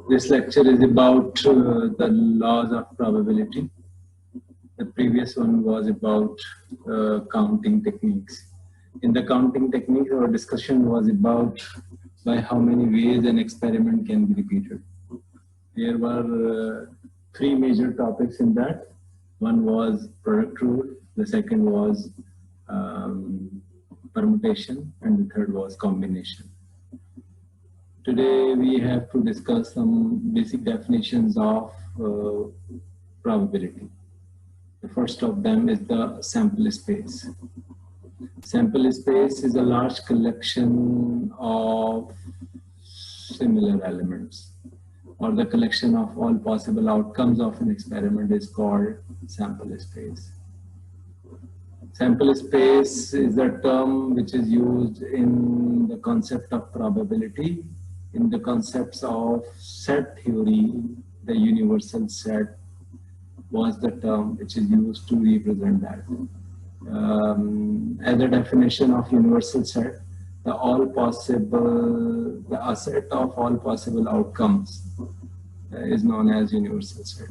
This lecture is about the laws of probability. The previous one was about counting techniques. In the counting techniques, our discussion was about by how many ways an experiment can be repeated. There were three major topics in that. One was product rule, the second was permutation, and the third was combination. Today we have to discuss some basic definitions of probability. The first of them is the sample space. Sample space is a large collection of similar elements, or the collection of all possible outcomes of an experiment is called sample space. Sample space is a term which is used in the concept of probability. In the concepts of set theory, the universal set was the term which is used to represent that. As a definition of universal set, the set of all possible outcomes is known as universal set.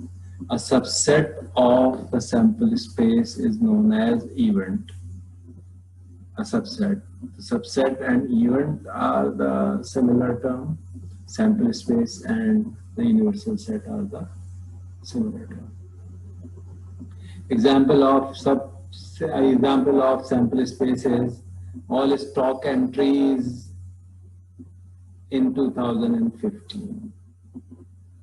A subset of the sample space is known as event. A subset. The subset and event are the similar term. Sample space and the universal set are the similar term. Example of sample space is all stock entries in 2015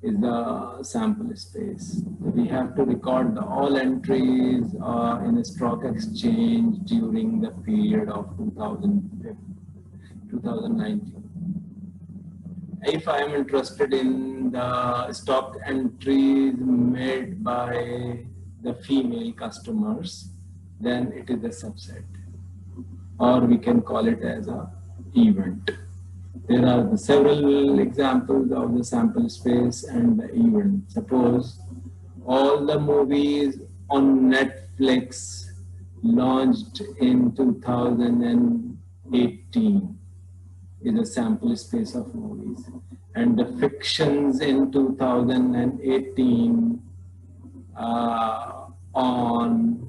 is the sample space. We have to record all entries in a stock exchange during the period of 2019. If I am interested in the stock entries made by the female customers, then it is a subset, or we can call it as an event. There are several examples of the sample space and the event. Suppose all the movies on Netflix launched in 2018 is a sample space of movies, and the fictions in 2018 on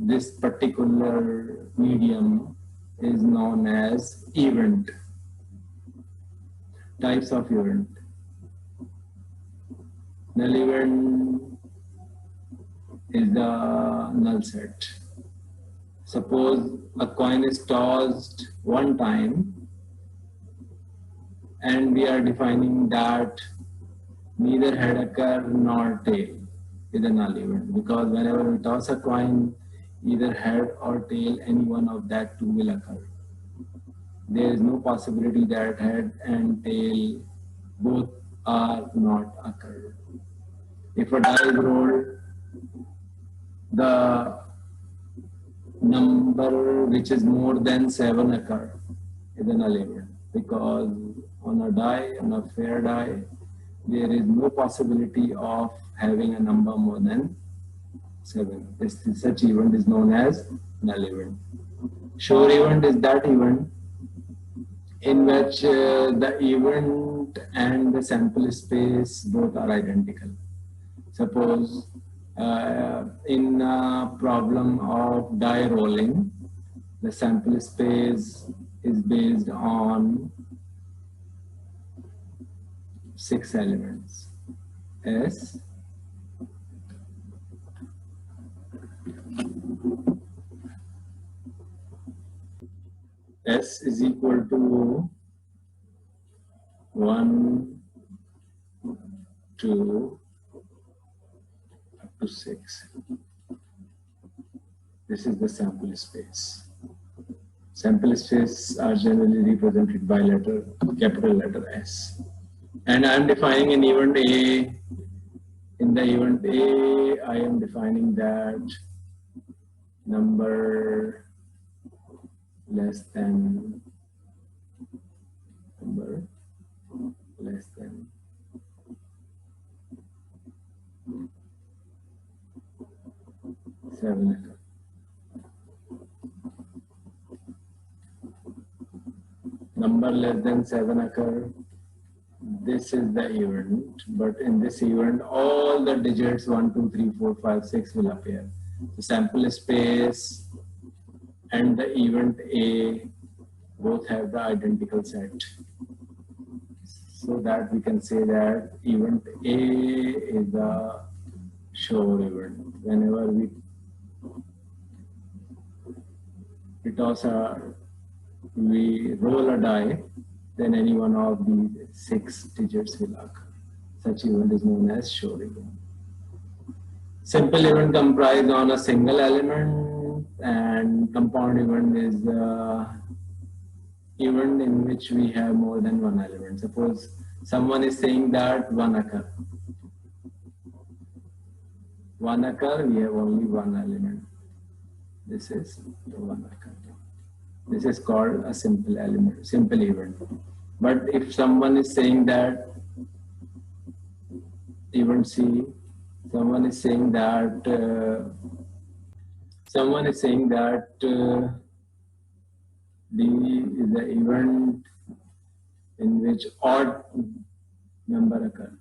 this particular medium is known as event. Types of event. Null event is the null set. Suppose a coin is tossed one time and we are defining that neither head occur nor tail is a null event, because whenever we toss a coin, either head or tail, any one of that two will occur. There is no possibility that head and tail both are not occurred. If a die is rolled, the number which is more than 7 occur is a null event, because on a die, on a fair die, there is no possibility of having a number more than 7. Such event is known as null event. Sure event is that event in which the event and the sample space both are identical. Suppose in a problem of die rolling, the sample space is based on 6 elements. S, S is equal to 1, 2, up to 6. This is the sample space. Sample space are generally represented by capital letter S. And I am defining an event A. In the event A, I am defining that number less than 7 occur. number less than 7 occur, this is the event, but in this event, all the digits 1, 2, 3, 4, 5, 6 will appear. The sample space and the event A both have the identical set. So that we can say that event A is the sure event. Whenever we roll a die, then any one of these 6 digits will occur. Such event is known as sure event. Simple event comprised on a single element, and compound event is the event in which we have more than one element. Suppose someone is saying that 1 occur. 1 occur, we have only one element. This is the 1 occur. This is called a simple element, simple event. But if someone is saying that event C, someone is saying that D is the event in which odd number occur.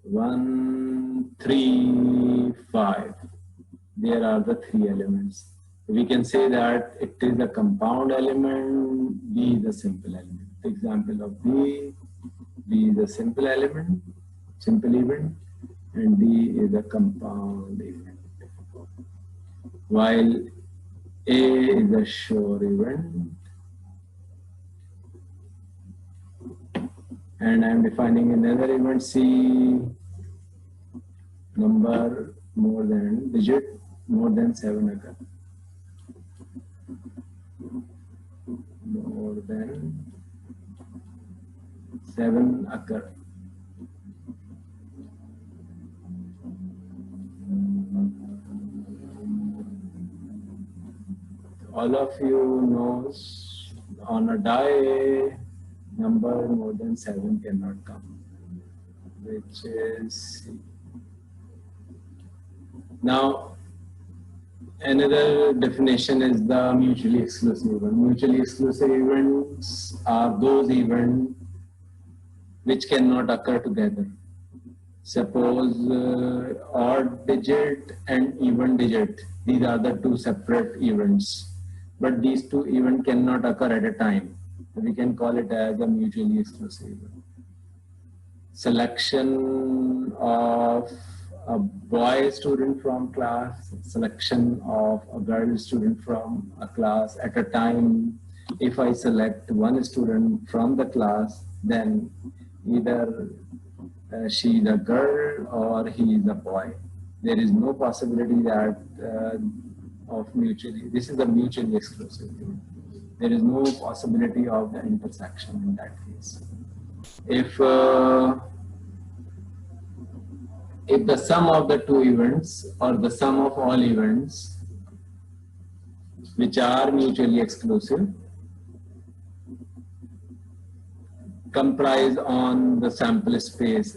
1, 3, 5. There are the 3 elements. We can say that it is a compound element, B is a simple element. The example of B is a simple element, simple event, and D is a compound event. While A is a sure event, and I am defining another event C, number digit more than 7 occur. More than 7 occur. All of you knows on a die, number more than 7 cannot come, which is C. Now, another definition is the mutually exclusive event. Mutually exclusive events are those events which cannot occur together. Suppose odd digit and even digit, these are the 2 separate events, but these 2 events cannot occur at a time. We can call it as a mutually exclusive event. Selection of a boy student from class, selection of a girl student from a class at a time. If I select one student from the class, then either she is a girl or he is a boy. There is no possibility that this is a mutually exclusive event. There is no possibility of the intersection in that case. If the sum of the 2 events or the sum of all events which are mutually exclusive comprise on the sample space,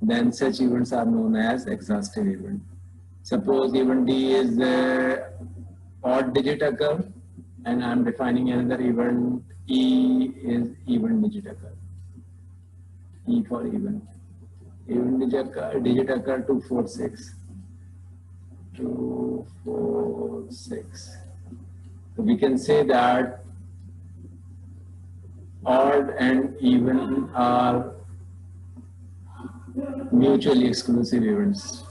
then such events are known as exhaustive event. Suppose event D is odd digit occur, and I am defining another event E is even digit occur. E for even. Even digit occur 2, 4, 6. 2, 4, 6. So we can say that odd and even are mutually exclusive events.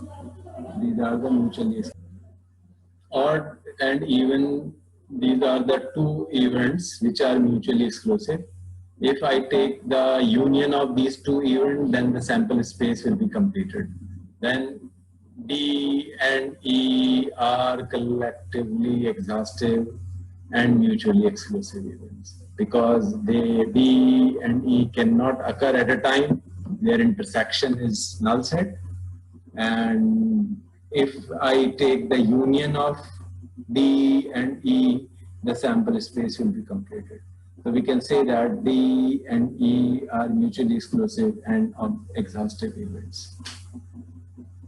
These are the mutually exclusive. Odd and even, these are the 2 events which are mutually exclusive. If I take the union of these 2 events, then the sample space will be completed. Then D and E are collectively exhaustive and mutually exclusive events because D and E cannot occur at a time. Their intersection is null set. And if I take the union of D and E, the sample space will be completed. So we can say that D and E are mutually exclusive and exhaustive events.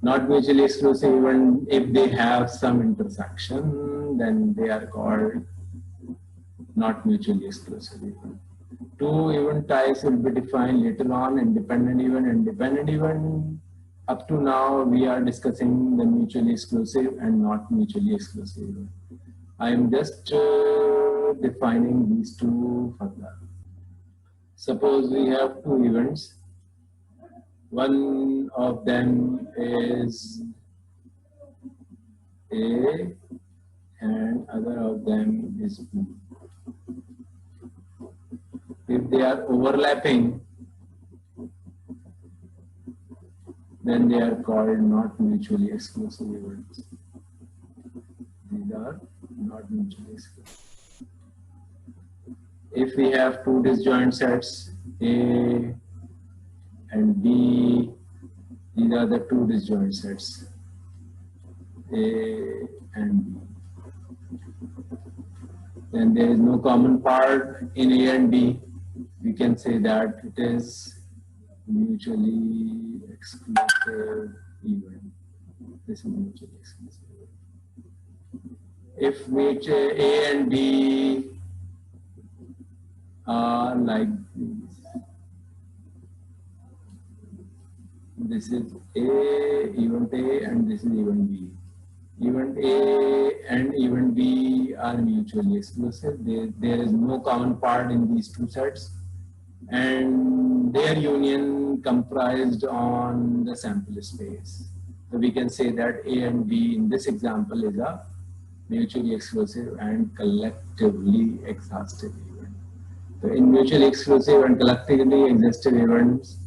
Not mutually exclusive even if they have some intersection, then they are called not mutually exclusive event. Two event types will be defined later on: independent event and dependent event. Up to now, we are discussing the mutually exclusive and not mutually exclusive event. I am just defining these two further. Suppose we have two events. One of them is A and other of them is B. If they are overlapping, then they are called not mutually exclusive events. These are not mutually exclusive. If we have two disjoint sets, A and B, these are the two disjoint sets, A and B. Then there is no common part in A and B. We can say that it is mutually exclusive event. This is mutually exclusive event. If which A and B are like this is A, event A, and this is event B. Event A and event B are mutually exclusive. There is no common part in these two sets, and their union comprised on the sample space. So we can say that A and B in this example is a mutually exclusive and collectively exhaustive event. So in mutually exclusive and collectively exhaustive events,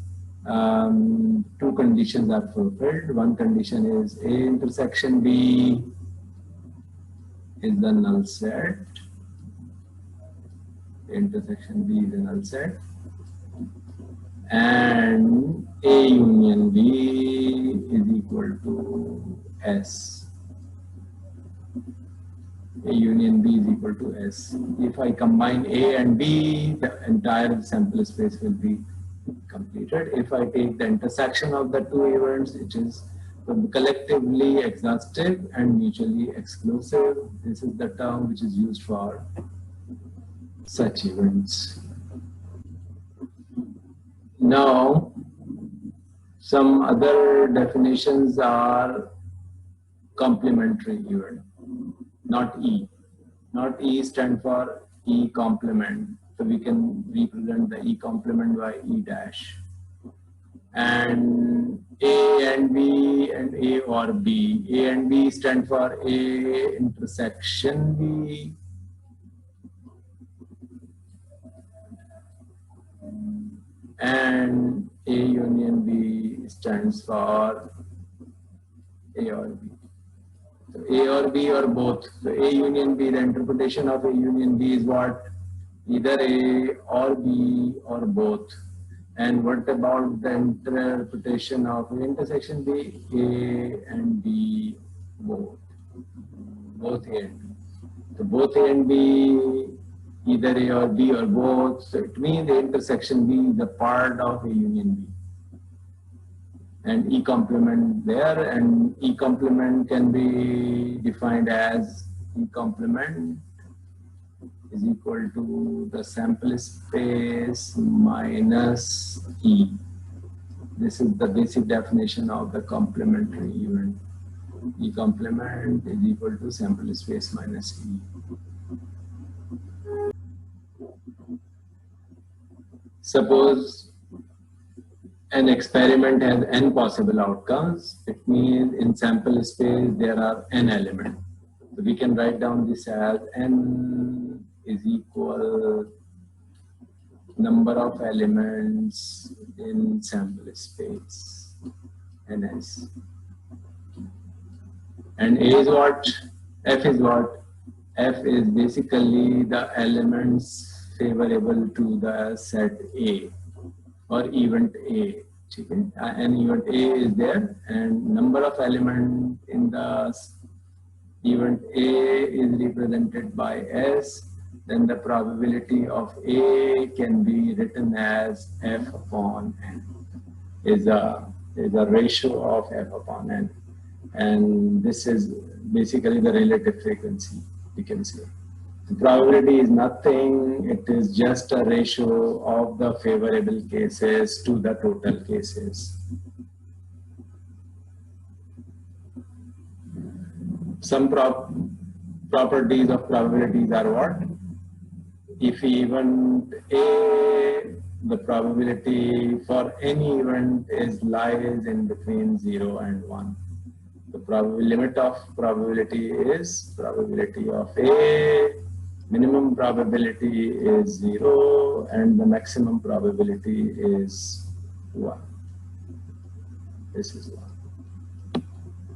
two conditions are fulfilled. One condition is A intersection B is the null set. A intersection B is a null set. And A union B is equal to S. A union B is equal to S. If I combine A and B, the entire sample space will be completed. If I take the intersection of the two events, it is collectively exhaustive and mutually exclusive. This is the term which is used for such events. Now, some other definitions are complementary event, not E. Not E stand for E complement. So we can represent the E complement by E dash. And A and B and A or B. A and B stand for A intersection B. And A union B stands for A or B. So A or B or both. So A union B, the interpretation of A union B is what? Either A or B or both. And what about the interpretation of A intersection B? A and B both. Both A and B. So both A and B, either A or B or both. So it means the intersection B is the part of A union B. And E complement there, and E complement can be defined as E complement is equal to the sample space minus E. This is the basic definition of the complementary event. E complement is equal to sample space minus E. Suppose an experiment has n possible outcomes. It means in sample space there are n elements. So we can write down this as n is equal number of elements in sample space, ns. And A is what? F is what? F is basically the elements favorable to the set A or event A. An event A is there, and number of elements in the event A is represented by S. Then the probability of A can be written as F upon N. Is a ratio of F upon N, and this is basically the relative frequency, we can say. The probability is nothing, it is just a ratio of the favorable cases to the total cases. Some properties of probabilities are what? If event A, the probability for any event lies in between 0 and 1. The limit of probability is probability of A, minimum probability is 0 and the maximum probability is 1. This is 1.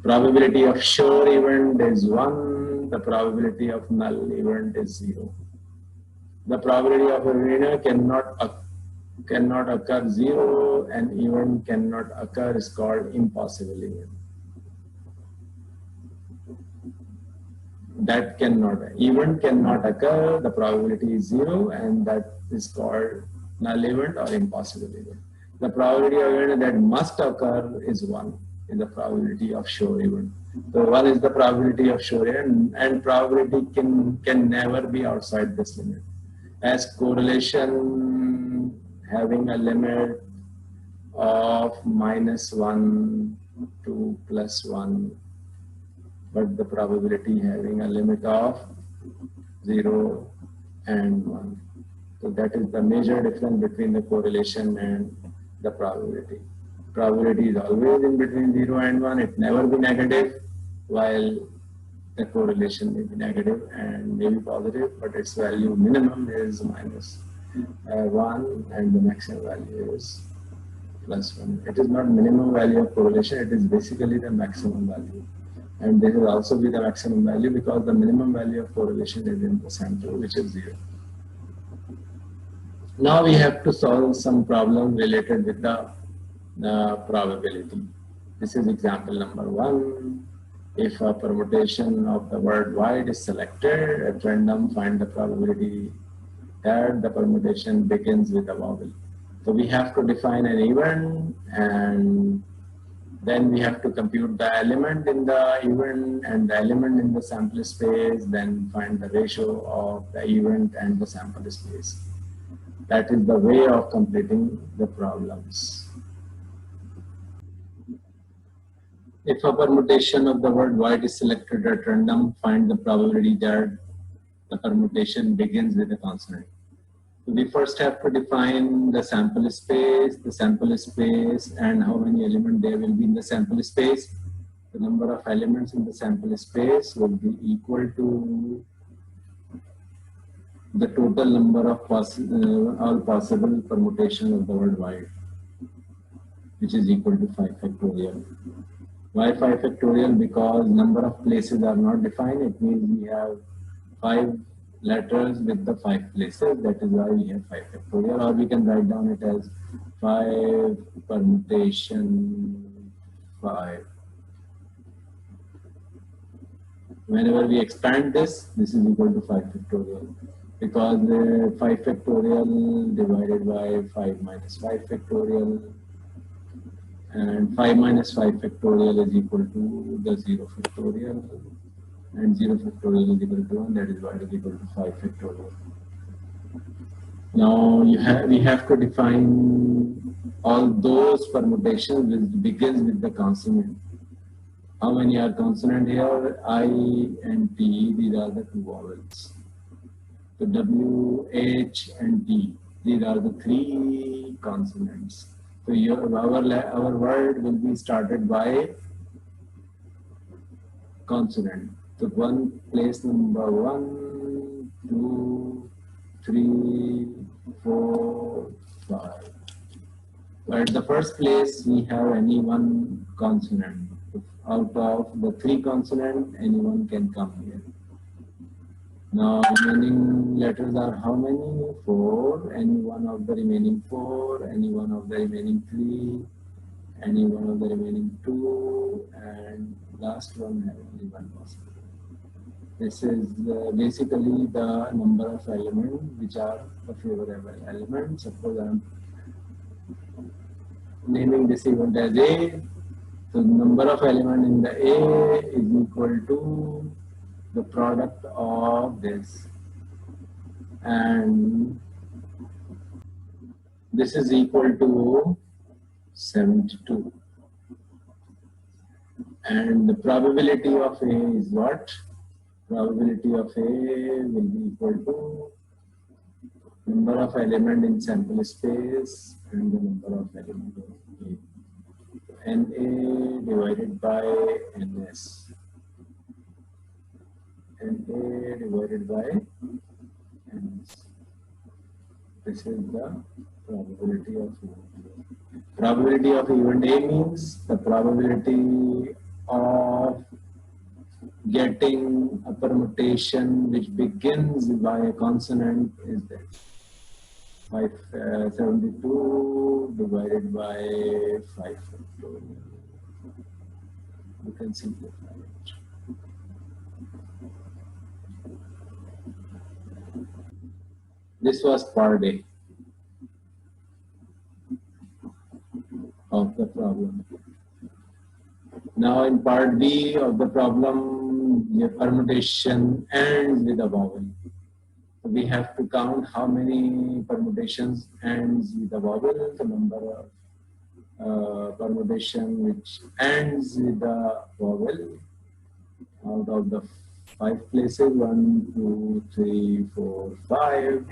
Probability of sure event is 1, the probability of null event is 0. The probability of a winner cannot occur 0, and event cannot occur is called impossible event. Event cannot occur, the probability is 0, and that is called null event or impossible event. The probability of event that must occur is 1, is the probability of sure event. So 1 is the probability of sure event, and probability can never be outside this limit. As correlation having a limit of -1 to +1, but the probability having a limit of 0 and 1. So that is the major difference between the correlation and the probability. Probability is always in between 0 and 1, it never be negative, while the correlation may be negative and may be positive, but its value minimum is -1 and the maximum value is +1. It is not minimum value of correlation, it is basically the maximum value. And this will also be the maximum value because the minimum value of correlation is in the sample, which is 0. Now we have to solve some problem related with the probability. This is example number 1. If a permutation of the word wide is selected at random, find the probability that the permutation begins with a vowel. So we have to define an event, and then we have to compute the element in the event and the element in the sample space, then find the ratio of the event and the sample space. That is the way of completing the problems. If a permutation of the word wide is selected at random, find the probability that the permutation begins with a consonant. So we first have to define the sample space, and how many elements there will be in the sample space. The number of elements in the sample space will be equal to the total number of all possible permutations of the word wide, which is equal to 5 factorial. Why 5 factorial? Because number of places are not defined. It means we have 5 letters with the 5 places. That is why we have 5 factorial, or we can write down it as 5 permutation 5. Whenever we expand this is equal to 5 factorial, because 5 factorial divided by 5 minus 5 factorial, and 5 minus 5 factorial is equal to the 0 factorial, and 0 factorial is equal to 1, that is why it is equal to 5 factorial. Now we have to define all those permutations which begins with the consonant. How many are consonant here? I and T, these are the 2 vowels. So W, H and T, these are the 3 consonants. So our word will be started by consonant. So place number 1, 2, 3, 4, 5. So at the first place we have any one consonant. Out of the 3 consonants, anyone can come here. Now remaining letters are how many? 4. Any one of the remaining 4, any one of the remaining 3, any one of the remaining 2, and last one have only one possible. This is basically the number of elements which are the favorable elements. Suppose I am naming this event as A. So the number of elements in the A is equal to the product of this. and this is equal to 72. And the probability of A is what? Probability of A will be equal to number of element in sample space and the number of element of A. NA divided by NS. NA divided by NS. This is the probability of event A. Probability of event A means the probability of getting a permutation which begins by a consonant is that 572 divided by 5 factorial. You can simplify it. This was part A of the problem. Now in part B of the problem, the permutation ends with a vowel. So we have to count how many permutations ends with a vowel, the number of permutation which ends with a vowel out of the 5 places, 1, 2, 3, 4, 5.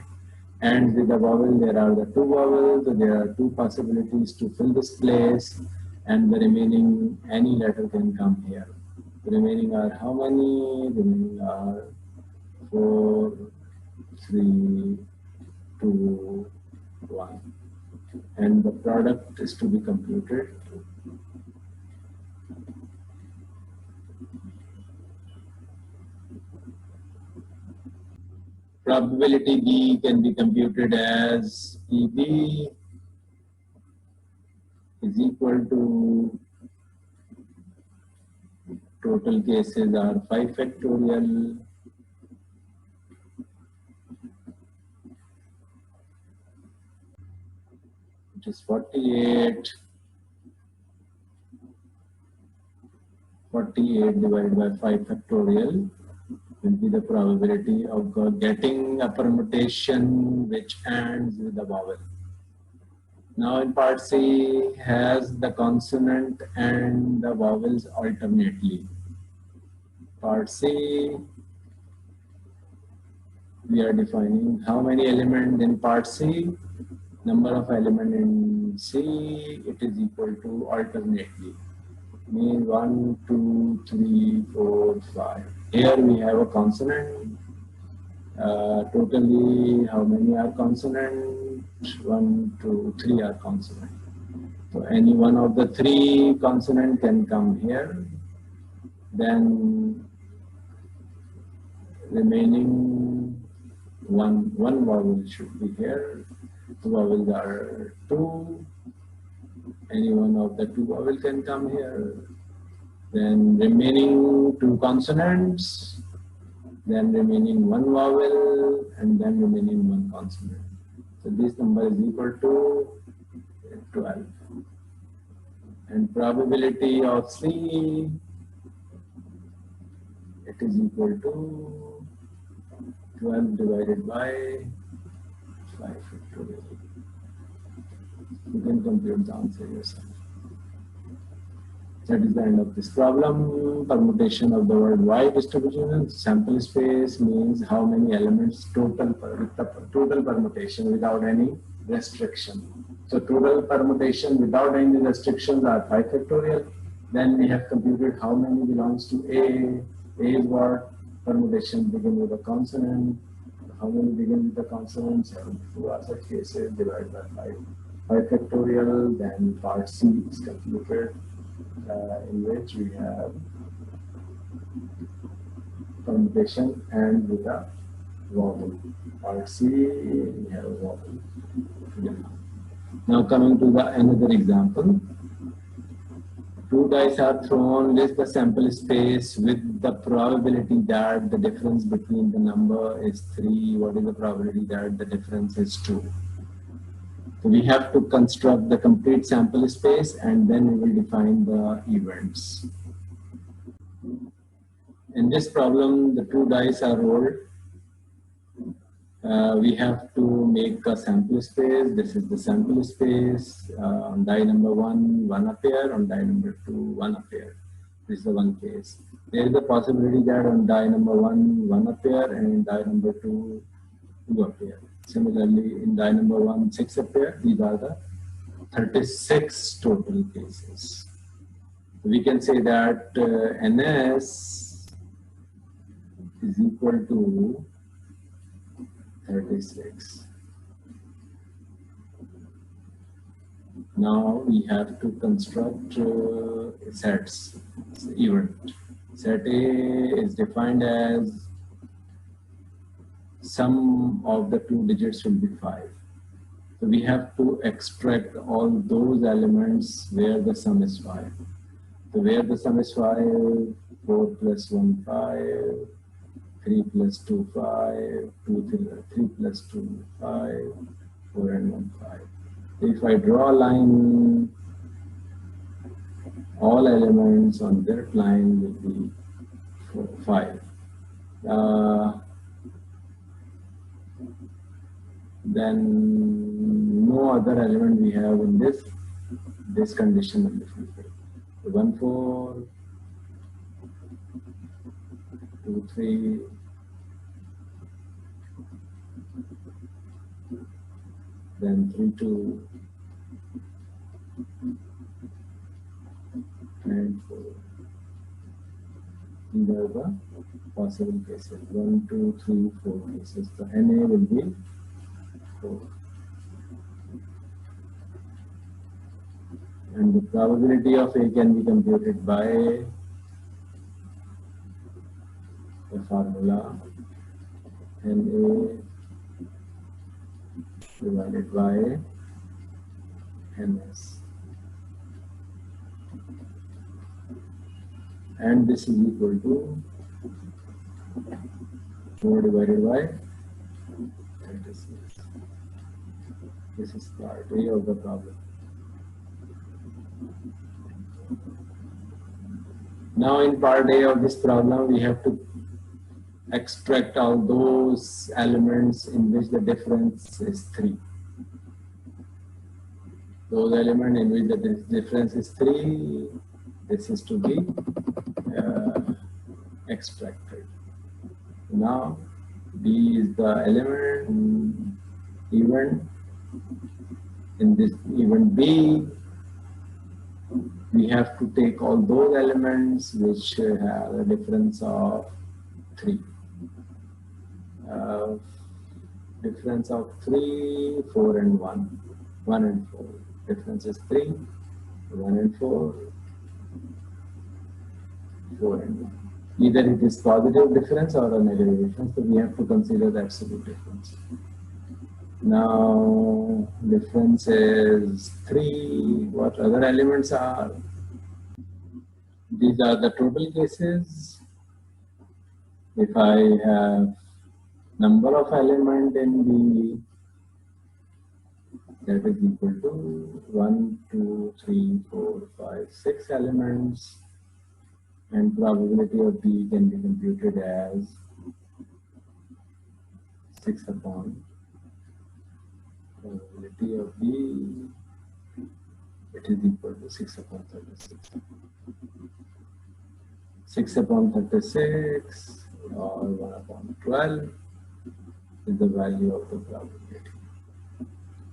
And with the vowel, there are the 2 vowels, so there are 2 possibilities to fill this place, and the remaining, any letter can come here. The remaining are how many? The remaining are 4, 3, 2, 1. And the product is to be computed. Probability B can be computed as EB is equal to total cases are 5 factorial which is 48. 48 divided by 5 factorial will be the probability of getting a permutation which ends with a vowel. Now in part C has the consonant and the vowels alternately. Part C, we are defining how many elements in part C. Number of elements in C, it is equal to alternately. Means 1, 2, 3, 4, 5. Here we have a consonant. Totally, how many are consonant? 1, 2, 3 are consonant. So any one of the 3 consonant can come here. Then remaining one vowel should be here. The vowels are 2. Any one of the 2 vowel can come here. Then remaining 2 consonants. Then remaining 1 vowel, and then remaining 1 consonant. So this number is equal to 12. And probability of C, it is equal to 12 divided by 5 factorial. You can compute the answer yourself. That is the end of this problem. Permutation of the word Y distribution. Sample space means how many elements total permutation without any restriction. So total permutation without any restrictions are 5 factorial. Then we have computed how many belongs to A. A is what? Permutation begin with a consonant. How many begin with the consonant? 72 are such cases divided by 5 factorial. Then part C is computed. In which we have permutation and with a vowel. Part C, we have a vowel. Now coming to the another example. 2 dice are thrown, list the sample space with the probability that the difference between the number is 3. What is the probability that the difference is 2? So we have to construct the complete sample space and then we will define the events. In this problem, the 2 dice are rolled We have to make a sample space. This is the sample space. On die number 1, 1 appear. On die number 2, 1 appear. This is the one case. There is a possibility that on die number 1, 1 appear, and in die number 2, 2 appear. Similarly, in die number 1, 6 appear. These are the 36 total cases. We can say that NS is equal to 36. Now we have to construct sets. Event. Set A is defined as sum of the 2 digits will be 5. So we have to extract all those elements where the sum is 5. So where the sum is 5, 4 plus 1, 5. 3 plus 2, 5, 3 plus 2, 5, 4 and 1, 5. If I draw a line, all elements on that line will be 5. Then no other element we have in this condition will be fulfilled. 1, 4, 2, 3, then 3, 2, and 4. These are the possible cases. 1, 2, 3, 4 cases. So NA will be 4. And the probability of A can be computed by the formula NA divided by NS. And this is equal to 4 divided by 36. This is part A of the problem. Now in part A of this problem, we have to extract all those elements in which the difference is 3. Those elements in which the difference is 3, this is to be extracted. Now B is the element event. In this event B, we have to take all those elements which have a difference of 3. Difference of 3, 4 and 1. 1 and 4. Difference is 3, 1 and 4, 4 and 1. Either it is positive difference or a negative difference, so we have to consider the absolute difference. Now, difference is 3. What other elements are? These are the total cases. If I have number of element in B, that is equal to 1, 2, 3, 4, 5, 6 elements, and probability of B can be computed as 6 upon probability of B, it is equal to 6 upon 36. 6 upon 36 or 1 upon 12 is the value of the probability.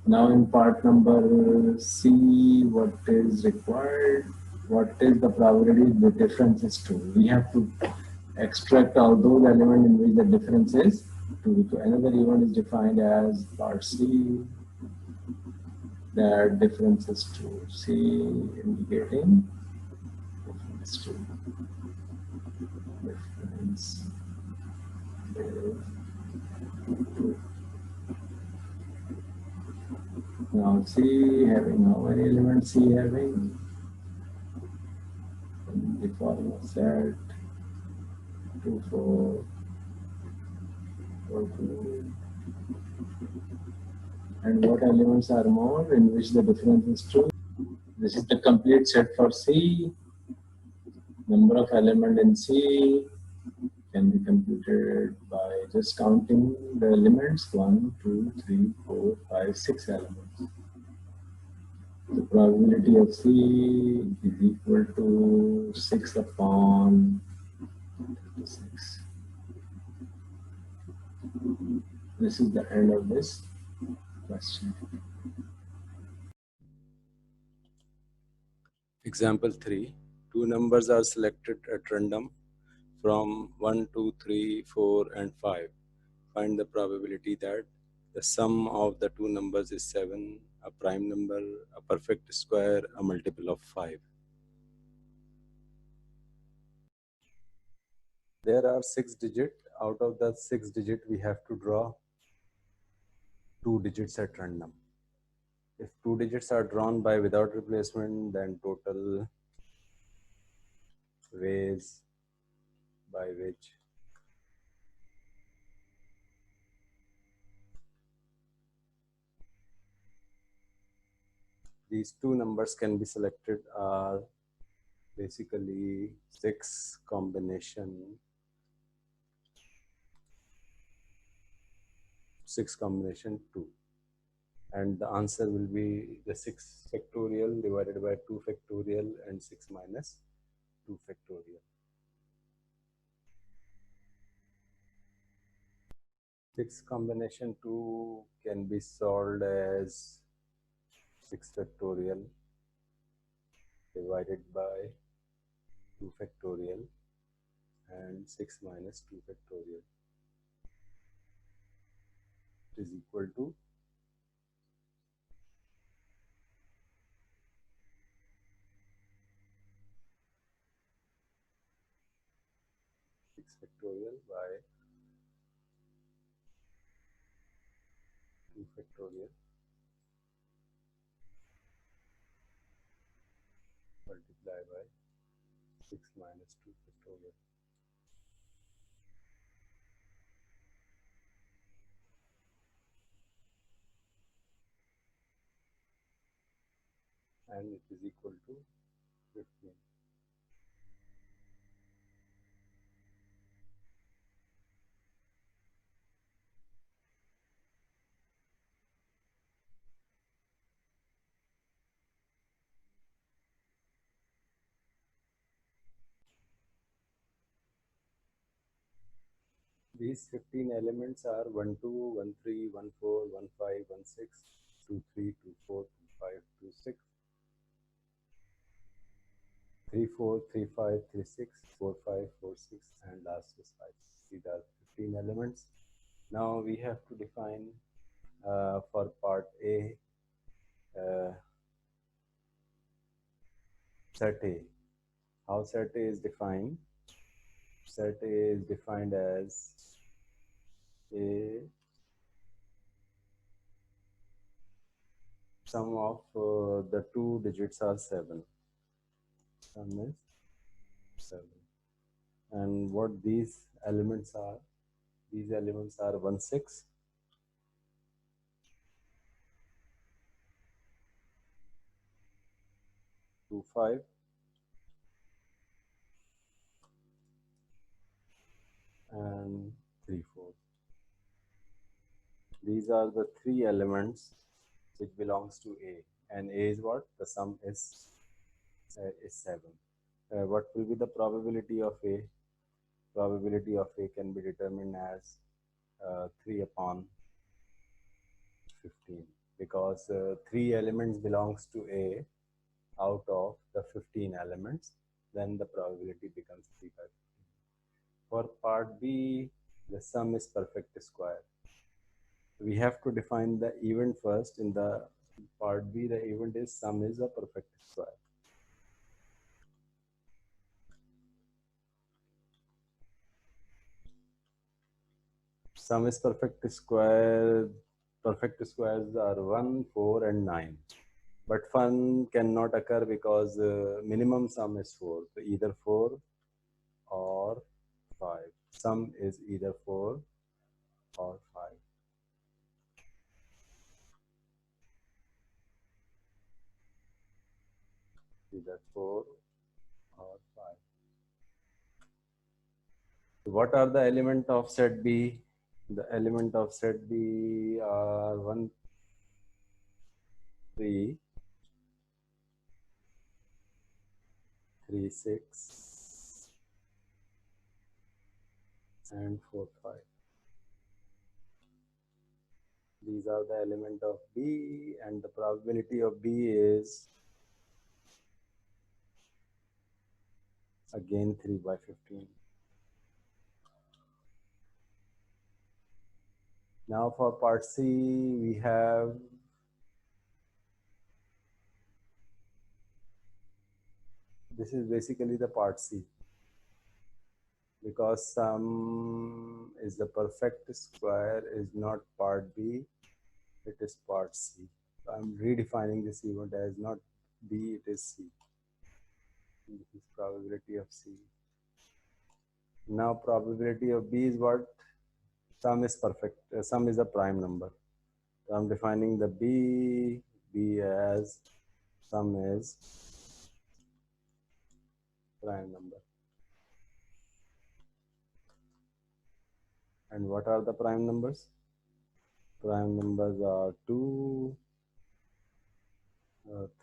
Now in part number C, what is required? What is the probability the difference is 2? We have to extract all those elements in which the difference is 2. So another event is defined as part C, that difference is 2. C indicating difference 2. Difference is 2. Now C having how many elements C having? The formula set 2, 4, 4, 2. And what elements are more in which the difference is 2? This is the complete set for C. Number of element in C can be computed by just counting the elements 1, 2, 3, 4, 5, 6 elements. The probability of C is equal to 6 upon 6. This is the end of this question. Example 3. Two numbers are selected at random from 1, 2, 3, 4, and 5. Find the probability that the sum of the two numbers is 7, a prime number, a perfect square, a multiple of 5. There are 6 digits. Out of the 6 digits, we have to draw 2 digits at random. If 2 digits are drawn by without replacement, then total ways by which these two numbers can be selected are basically 6 combination 2, and the answer will be the 6 factorial divided by 2 factorial and 6 minus 2 factorial. 6 combination 2 can be solved as 6 factorial divided by 2 factorial and 6 minus 2 factorial is equal to 6 factorial by 2 factorial multiply by 6 minus 2 factorial. And it is equal to 15. These 15 elements are 1, 2, 1, 3, 1, 4, 1, 5, 1, 6, 2, 3, 2, 4, 2, 5, 2, 6, 3, 4, 3, 5, 3, 6, 4, 5, 4, 6, and last is 5. These are 15 elements. Now we have to define for part A set A. How set A is defined? Set A is defined as a sum of the two digits are 7. Sum is 7. And what these elements are? These elements are 1, 6, 2, 5, and 3, 4. These are the 3 elements which belongs to A, and A is what? The sum is 7. What will be the probability of A? Probability of A can be determined as 3 upon 15, because 3 elements belongs to A out of the 15 elements, then the probability becomes 3 by 15. For part B, the sum is perfect square. We have to define the event first. In the part B, the event is sum is a perfect square. Sum is perfect square. Perfect squares are 1, 4, and 9. But 1 cannot occur because minimum sum is 4. So either 4 or 5. Sum is either 4 or 5. Either 4 or 5. What are the element of set B? The element of set B are 1, 3, 3, 6, and 4, 5. These are the element of B, and the probability of B is again 3 by 15. Now for part C, we have this is basically the part C, because sum is the perfect square is not part B, it is part C. So I'm redefining this event as not B, it is C. This is probability of C. Now probability of B is what? Sum is perfect. Sum is a prime number. So I'm defining the B as sum is prime number. And what are the prime numbers? Prime numbers are 2,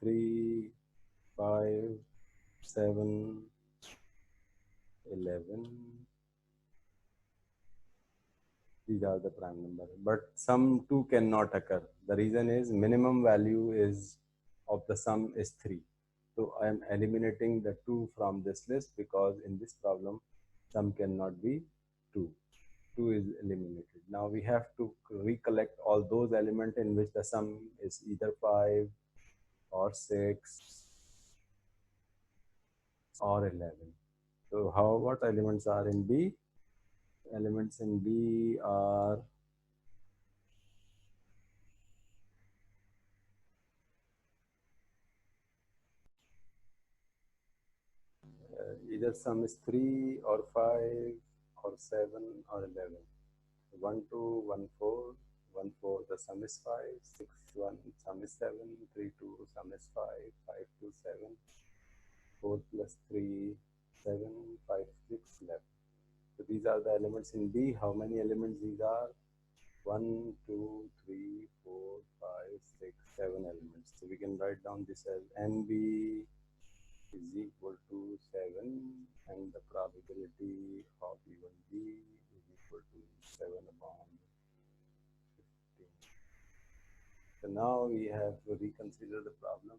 3, 5, 7, 11. These are the prime numbers. But sum 2 cannot occur. The reason is minimum value is of the sum is 3. So I am eliminating the 2 from this list, because in this problem sum cannot be 2. 2 is eliminated. Now we have to recollect all those elements in which the sum is either 5 or 6 or 11. So what elements are in B? Elements in B are either sum is 3 or 5 or 7 or 11. 1, 2, 1, 4, 1, 4, the sum is 5, 6, 1, sum is 7, 3, 2, sum is 5, 5, 2, 7, 4 plus 3, 7, 5, 6, 11. So these are the elements in B. How many elements these are? 1, 2, 3, 4, 5, 6, 7 elements. So we can write down this as NB is equal to 7, and the probability of even B is equal to 7 upon 15. So now we have to reconsider the problem.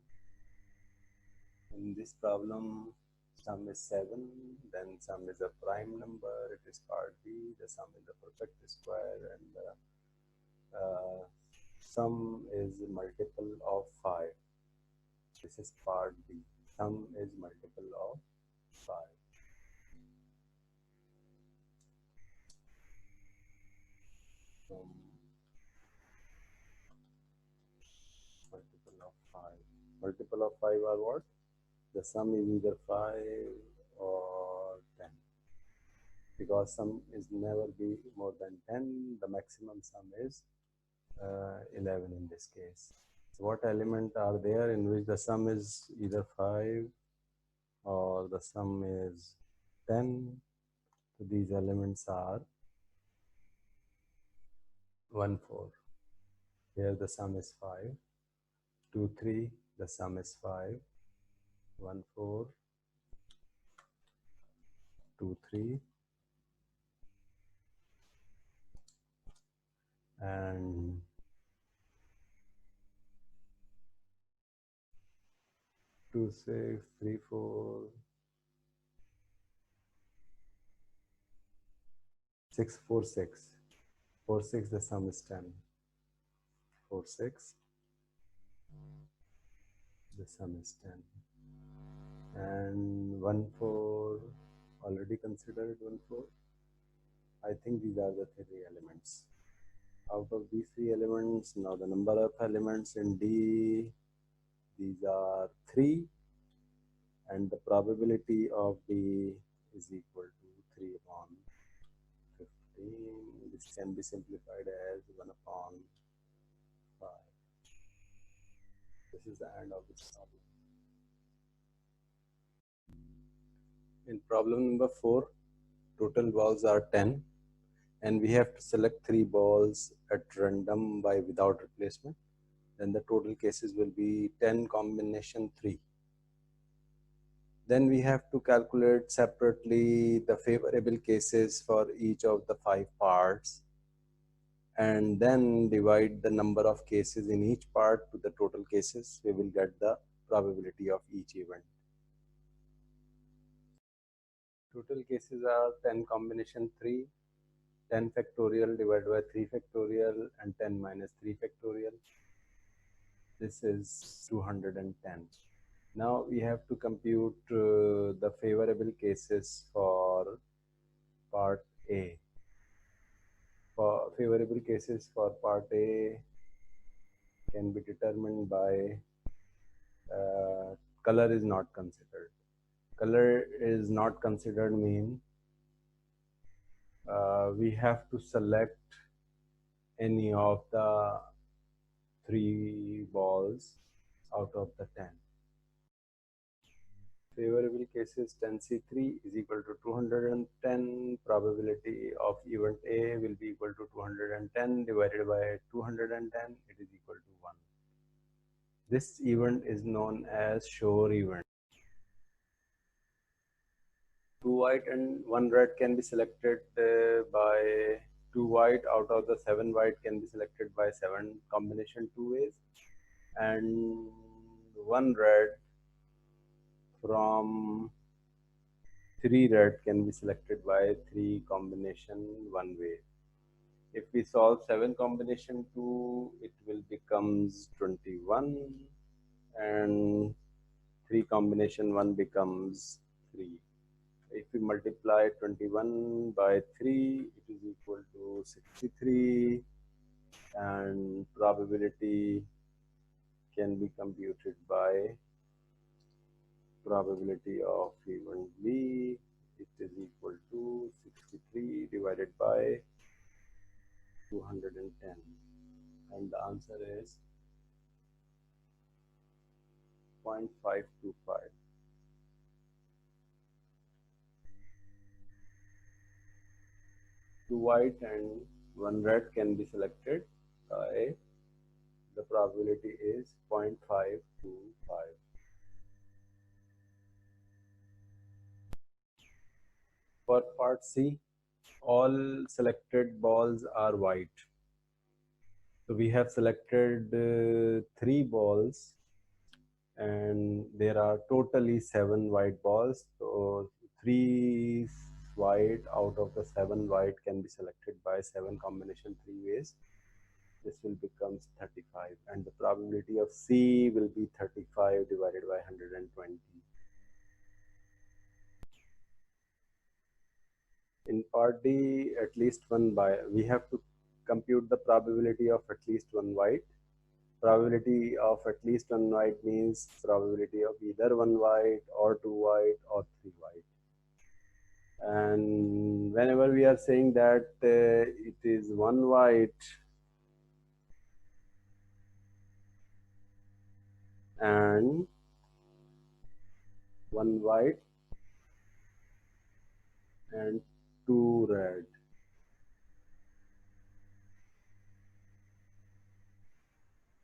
In this problem, sum is 7, then sum is a prime number, it is part B, the sum is a perfect square, and the sum is multiple of 5. This is part B. Sum is multiple of 5. Multiple of 5. Multiple of 5 are what? The sum is either 5 or 10. Because sum is never be more than 10, the maximum sum is 11 in this case. So what element are there in which the sum is either 5 or the sum is 10? So these elements are 1, 4. Here the sum is 5. 2, 3, the sum is 5. 1, 4. 2, 3. And 2, 6, 3, 4. 6, 4, 6. 4, 6, the sum is 10. 4, 6, the sum is 10. And 1, 4, already considered 1, 4. I think these are the 3 elements. Out of these 3 elements, now the number of elements in D, these are 3, and the probability of D is equal to 3 upon 15. This can be simplified as 1 upon 5. This is the end of this problem. In problem number 4, total balls are 10 and we have to select 3 balls at random by without replacement, then the total cases will be 10 combination 3. Then we have to calculate separately the favorable cases for each of the 5 parts and then divide the number of cases in each part to the total cases. We will get the probability of each event. Total cases are 10 combination 3, 10 factorial divided by 3 factorial and 10 minus 3 factorial. This is 210. Now we have to compute the favorable cases for part A. For favorable cases for part A can be determined by color is not considered. Color is not considered mean we have to select any of the 3 balls out of the 10. Favorable cases 10C3 is equal to 210. Probability of event A will be equal to 210 divided by 210. It is equal to 1. This event is known as Shore event. 2 white and 1 red can be selected by 2 white out of the 7 white can be selected by 7 combination 2 ways, and 1 red from 3 red can be selected by 3 combination 1 way. If we solve 7 combination 2, it will becomes 21 and 3 combination 1 becomes 3. If we multiply 21 by 3, it is equal to 63 and probability can be computed by probability of event B. It is equal to 63 divided by 210 and the answer is 0.525. Two white and 1 red can be selected by the probability is 0.525. For part C, all selected balls are white. So we have selected 3 balls and there are totally 7 white balls. So 3 white out of the 7 white can be selected by 7 combination 3 ways. This will become 35 and the probability of C will be 35 divided by 120. In part D, at least one we have to compute the probability of at least one white. Probability of at least one white means probability of either 1 white or 2 white or 3 white. And whenever we are saying that it is 1 white and 1 white and 2 red,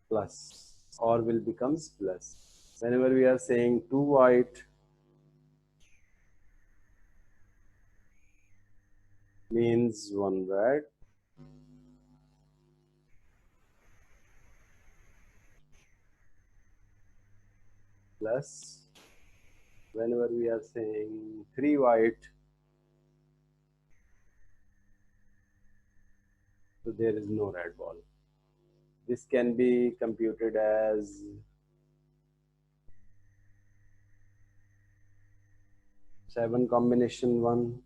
plus or will becomes plus. Whenever we are saying 2 white means 1 red plus whenever we are saying 3 white, so there is no red ball. This can be computed as 7 combination 1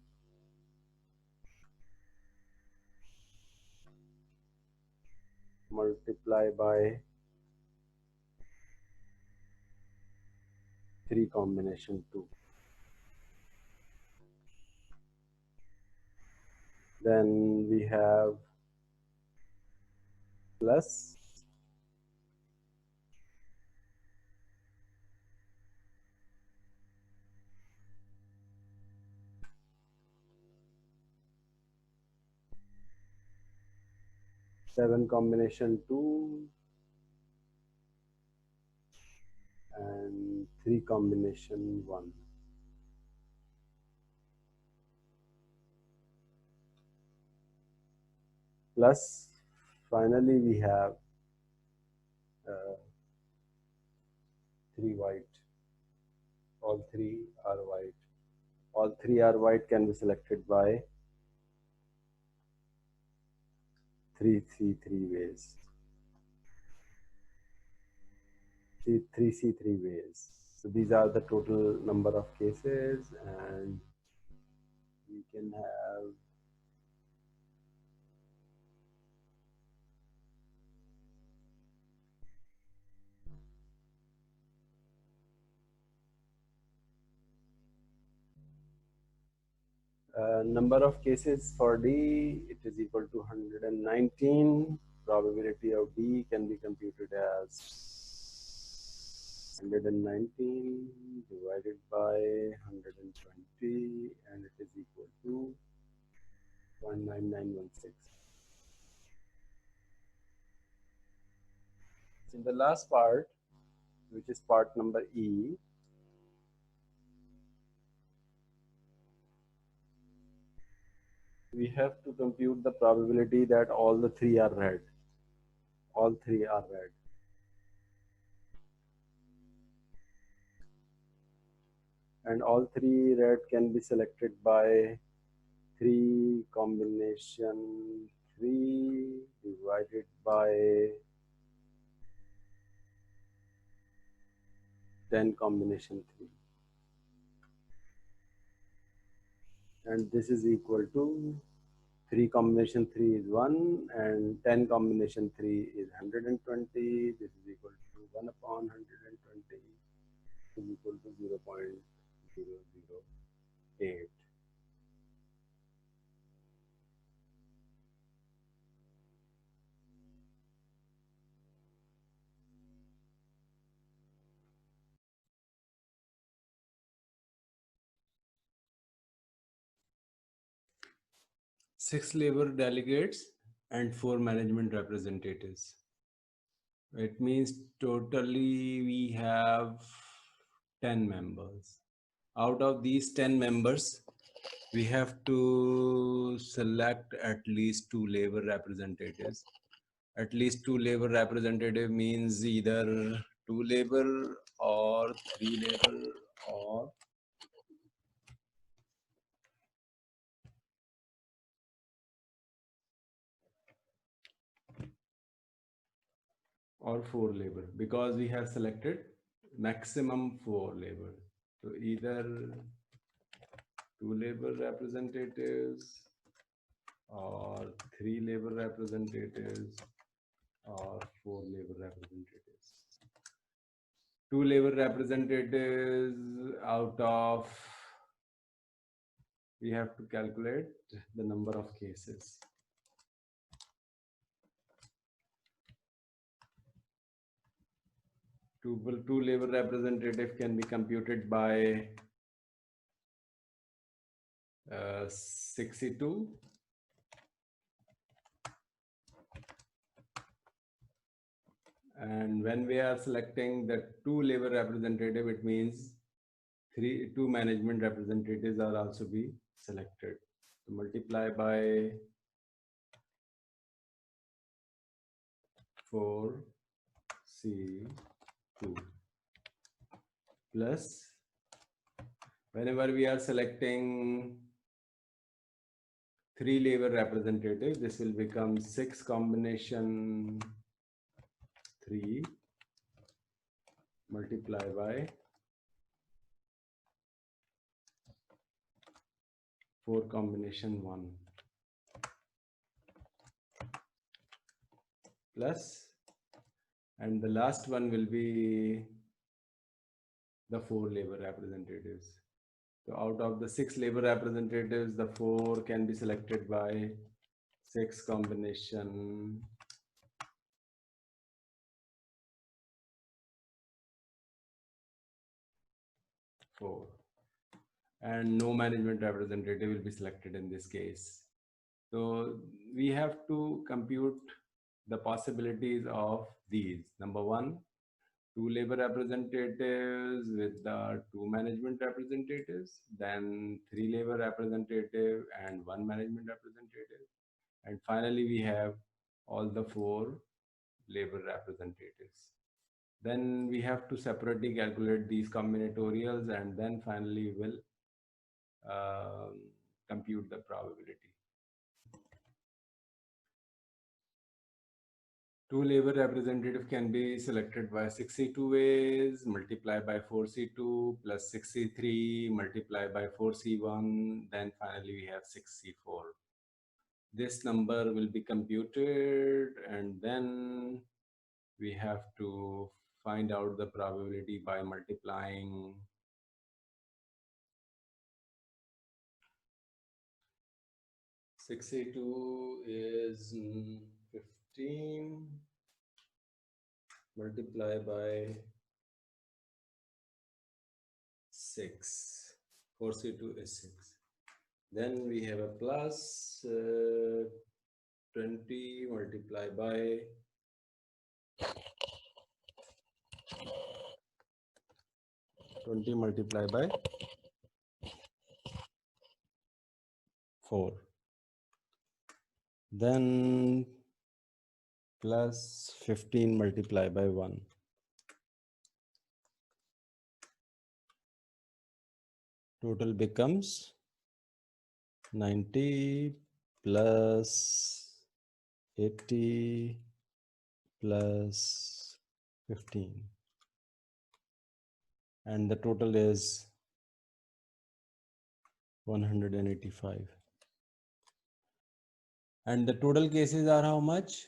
multiply by 3 combination 2. Then we have plus 7 combination 2 and 3 combination 1. Plus finally we have 3 white. All 3 are white. All 3 are white can be selected by 3C3 ways. 3C3 ways. So these are the total number of cases, and we can have number of cases for D, it is equal to 119. Probability of D can be computed as 119 divided by 120, and it is equal to 0.9916. In the last part, which is part number E, we have to compute the probability that all the 3 are red. All 3 are red. And all 3 red can be selected by 3 combination 3 divided by 10 combination 3. And this is equal to 3 combination 3 is 1 and 10 combination 3 is 120. This is equal to 1 upon 120 is equal to 0.008. Six labor delegates and 4 management representatives. It means totally we have 10 members. Out of these 10 members, we have to select at least 2 labor representatives. At least 2 labor representative means either 2 labor or 3 labor or 4 labor, because we have selected maximum 4 labor. So either 2 labor representatives or 3 labor representatives or 4 labor representatives. 2 labor representatives out of, we have to calculate the number of cases. Two labor representative can be computed by 62. And when we are selecting the 2 labor representative, it means 2 management representatives are also be selected. So multiply by 4C2 plus, whenever we are selecting 3 labor representatives, this will become 6 combination 3 multiply by 4 combination 1 plus, and the last one will be the 4 labor representatives. So out of the 6 labor representatives, the 4 can be selected by 6 combination 4, and no management representative will be selected in this case. So we have to compute the possibilities of these. Number one, 2 labor representatives with the 2 management representatives, then 3 labor representative and 1 management representative. And finally, we have all the 4 labor representatives. Then we have to separately calculate these combinatorials, and then finally we'll compute the probability. 2 labor representative can be selected by 6C2 ways, multiplied by 4C2 plus 6C3 multiplied by 4C1, then finally we have 6C4. This number will be computed, and then we have to find out the probability by multiplying 6C2 is 15 multiplied by 6. 4C2 is 6. Then we have a plus 20 multiplied by 4. Then plus 15 multiplied by 1. Total becomes 90 plus 80 plus 15. And the total is 185. And the total cases are how much?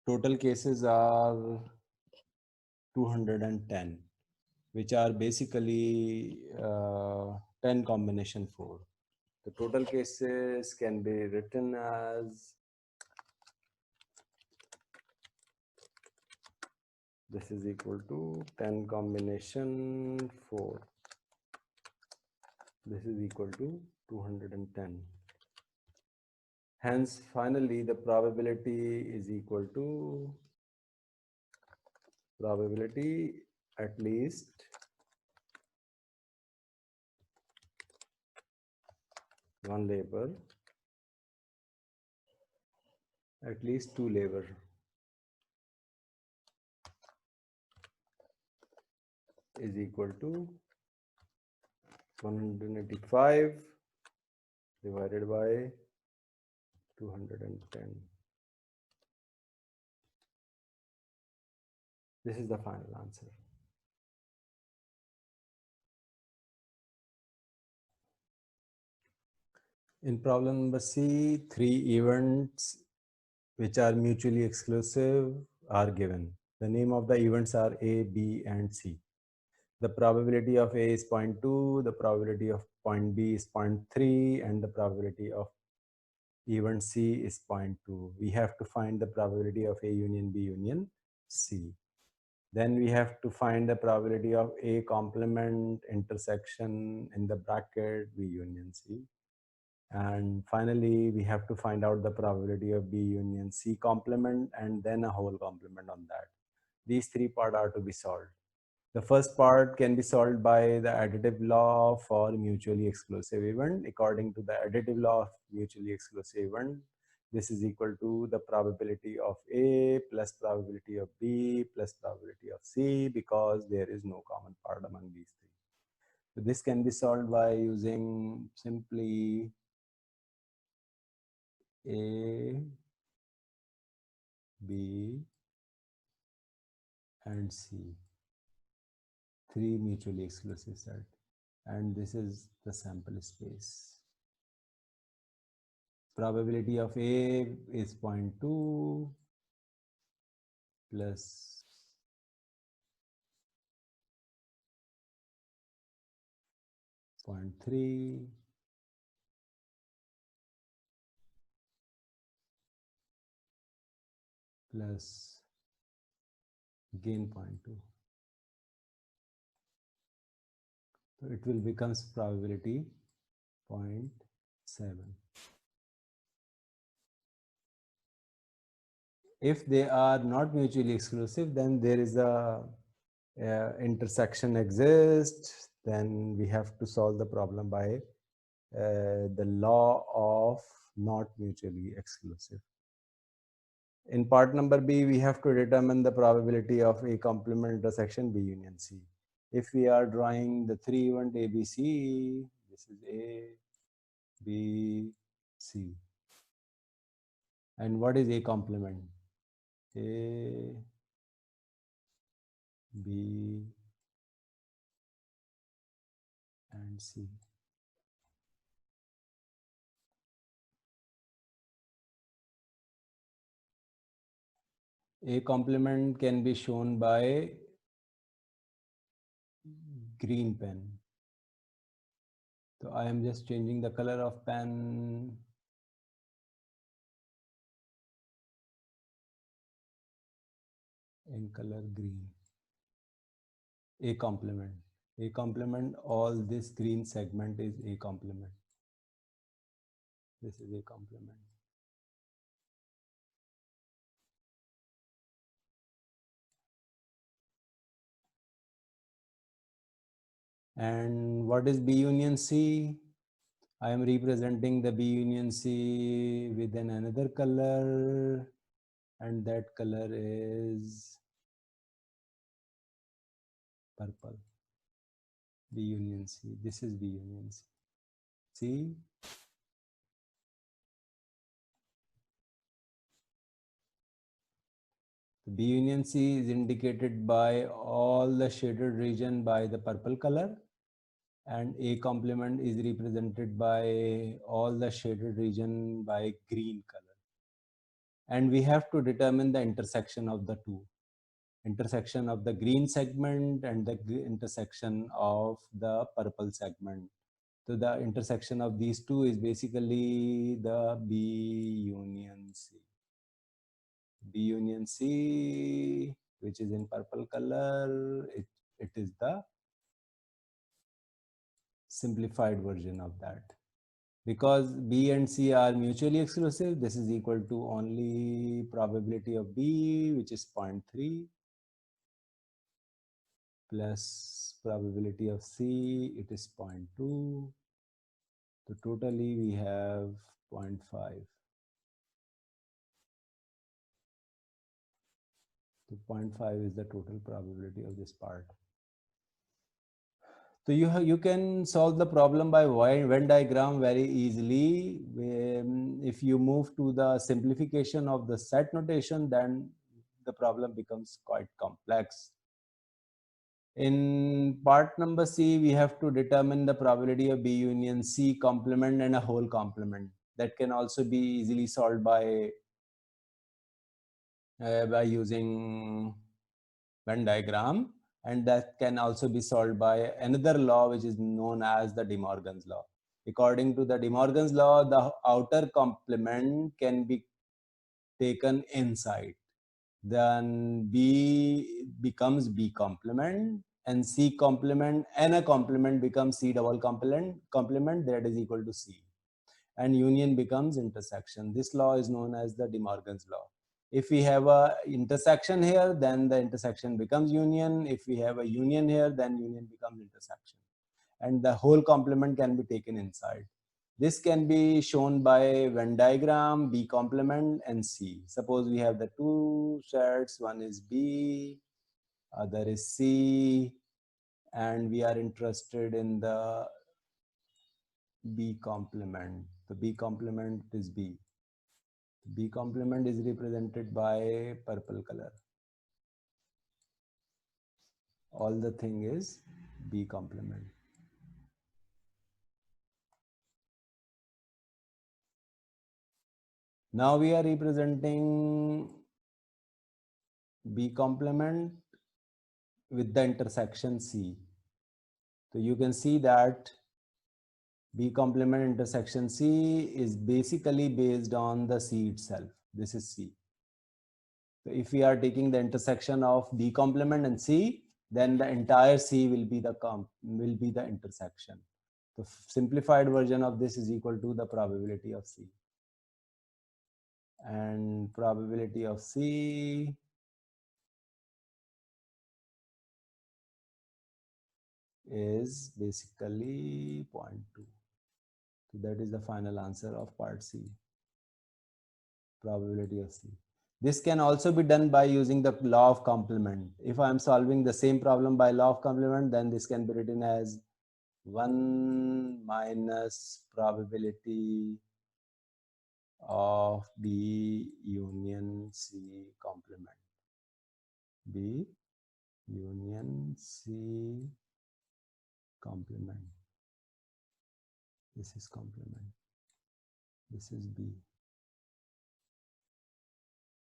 Total cases are 210, which are basically 10 combination 4. The total cases can be written as, this is equal to 10 combination 4. This is equal to 210. Hence, finally, the probability is equal to probability at least one labor, at least 2 labor. Is equal to 185 divided by 210. This is the final answer. In problem number C, 3 events which are mutually exclusive are given. The name of the events are A, B, and C. The probability of A is 0.2, the probability of point B is 0.3, and the probability of event C is 0.2. We have to find the probability of A union B union C. Then we have to find the probability of A complement intersection in the bracket B union C. And finally, we have to find out the probability of B union C complement and then a whole complement on that. These 3 parts are to be solved. The first part can be solved by the additive law for mutually exclusive event. According to the additive law of mutually exclusive event, this is equal to the probability of A plus probability of B plus probability of C, because there is no common part among these 3. So this can be solved by using simply A, B, and C. 3 mutually exclusive set, and this is the sample space. Probability of A is 0.2 plus 0.3 plus gain 0.2. So it will become probability 0.7. If they are not mutually exclusive, then there is a intersection exists. Then we have to solve the problem by the law of not mutually exclusive. In part number B, we have to determine the probability of A complement intersection B union C. If we are drawing the three event ABC, this is A, B, C. And what is A complement? A, B, and C. A complement can be shown by green pen. So I am just changing the color of pen. In color green. A complement. A complement, all this green segment is A complement. This is A complement. And what is B union C? I am representing the B union C with another color, and that color is purple. B union C. This is B union C. See? B union C is indicated by all the shaded region by the purple color, and A complement is represented by all the shaded region by green color. And we have to determine the intersection of the two. Intersection of the green segment and the intersection of the purple segment. So the intersection of these two is basically the B union C. B union C, which is in purple color, it is the simplified version of that. Because B and C are mutually exclusive, this is equal to only probability of B, which is 0.3, plus probability of C, it is 0.2. So totally we have 0.5. So 0.5 is the total probability of this part. So you can solve the problem by Venn diagram very easily. If you move to the simplification of the set notation, then the problem becomes quite complex. In part number C, we have to determine the probability of B union C complement and a whole complement. That can also be easily solved by using Venn diagram, and that can also be solved by another law which is known as the De Morgan's law. According to the De Morgan's law, the outer complement can be taken inside. Then B becomes B complement, and C complement and a complement becomes C double complement, that is equal to C. And union becomes intersection. This law is known as the De Morgan's law. If we have a intersection here, then the intersection becomes union. If we have a union here, then union becomes intersection. And the whole complement can be taken inside. This can be shown by Venn diagram, B complement and C. Suppose we have the two sets, one is B, other is C, and we are interested in the B complement. The B complement is B. B complement is represented by purple color. All the thing is B complement. Now we are representing B complement with the intersection C. So you can see that B complement intersection C is basically based on the C itself. This is C. So if we are taking the intersection of B complement and C, then the entire C will be the intersection. The simplified version of this is equal to the probability of C. and probability of C is basically 0.2. So that is the final answer of part C, probability of C. This can also be done by using the law of complement. If I am solving the same problem by law of complement, then this can be written as 1 minus probability of B union C complement. B union C complement. This is complement. This is B.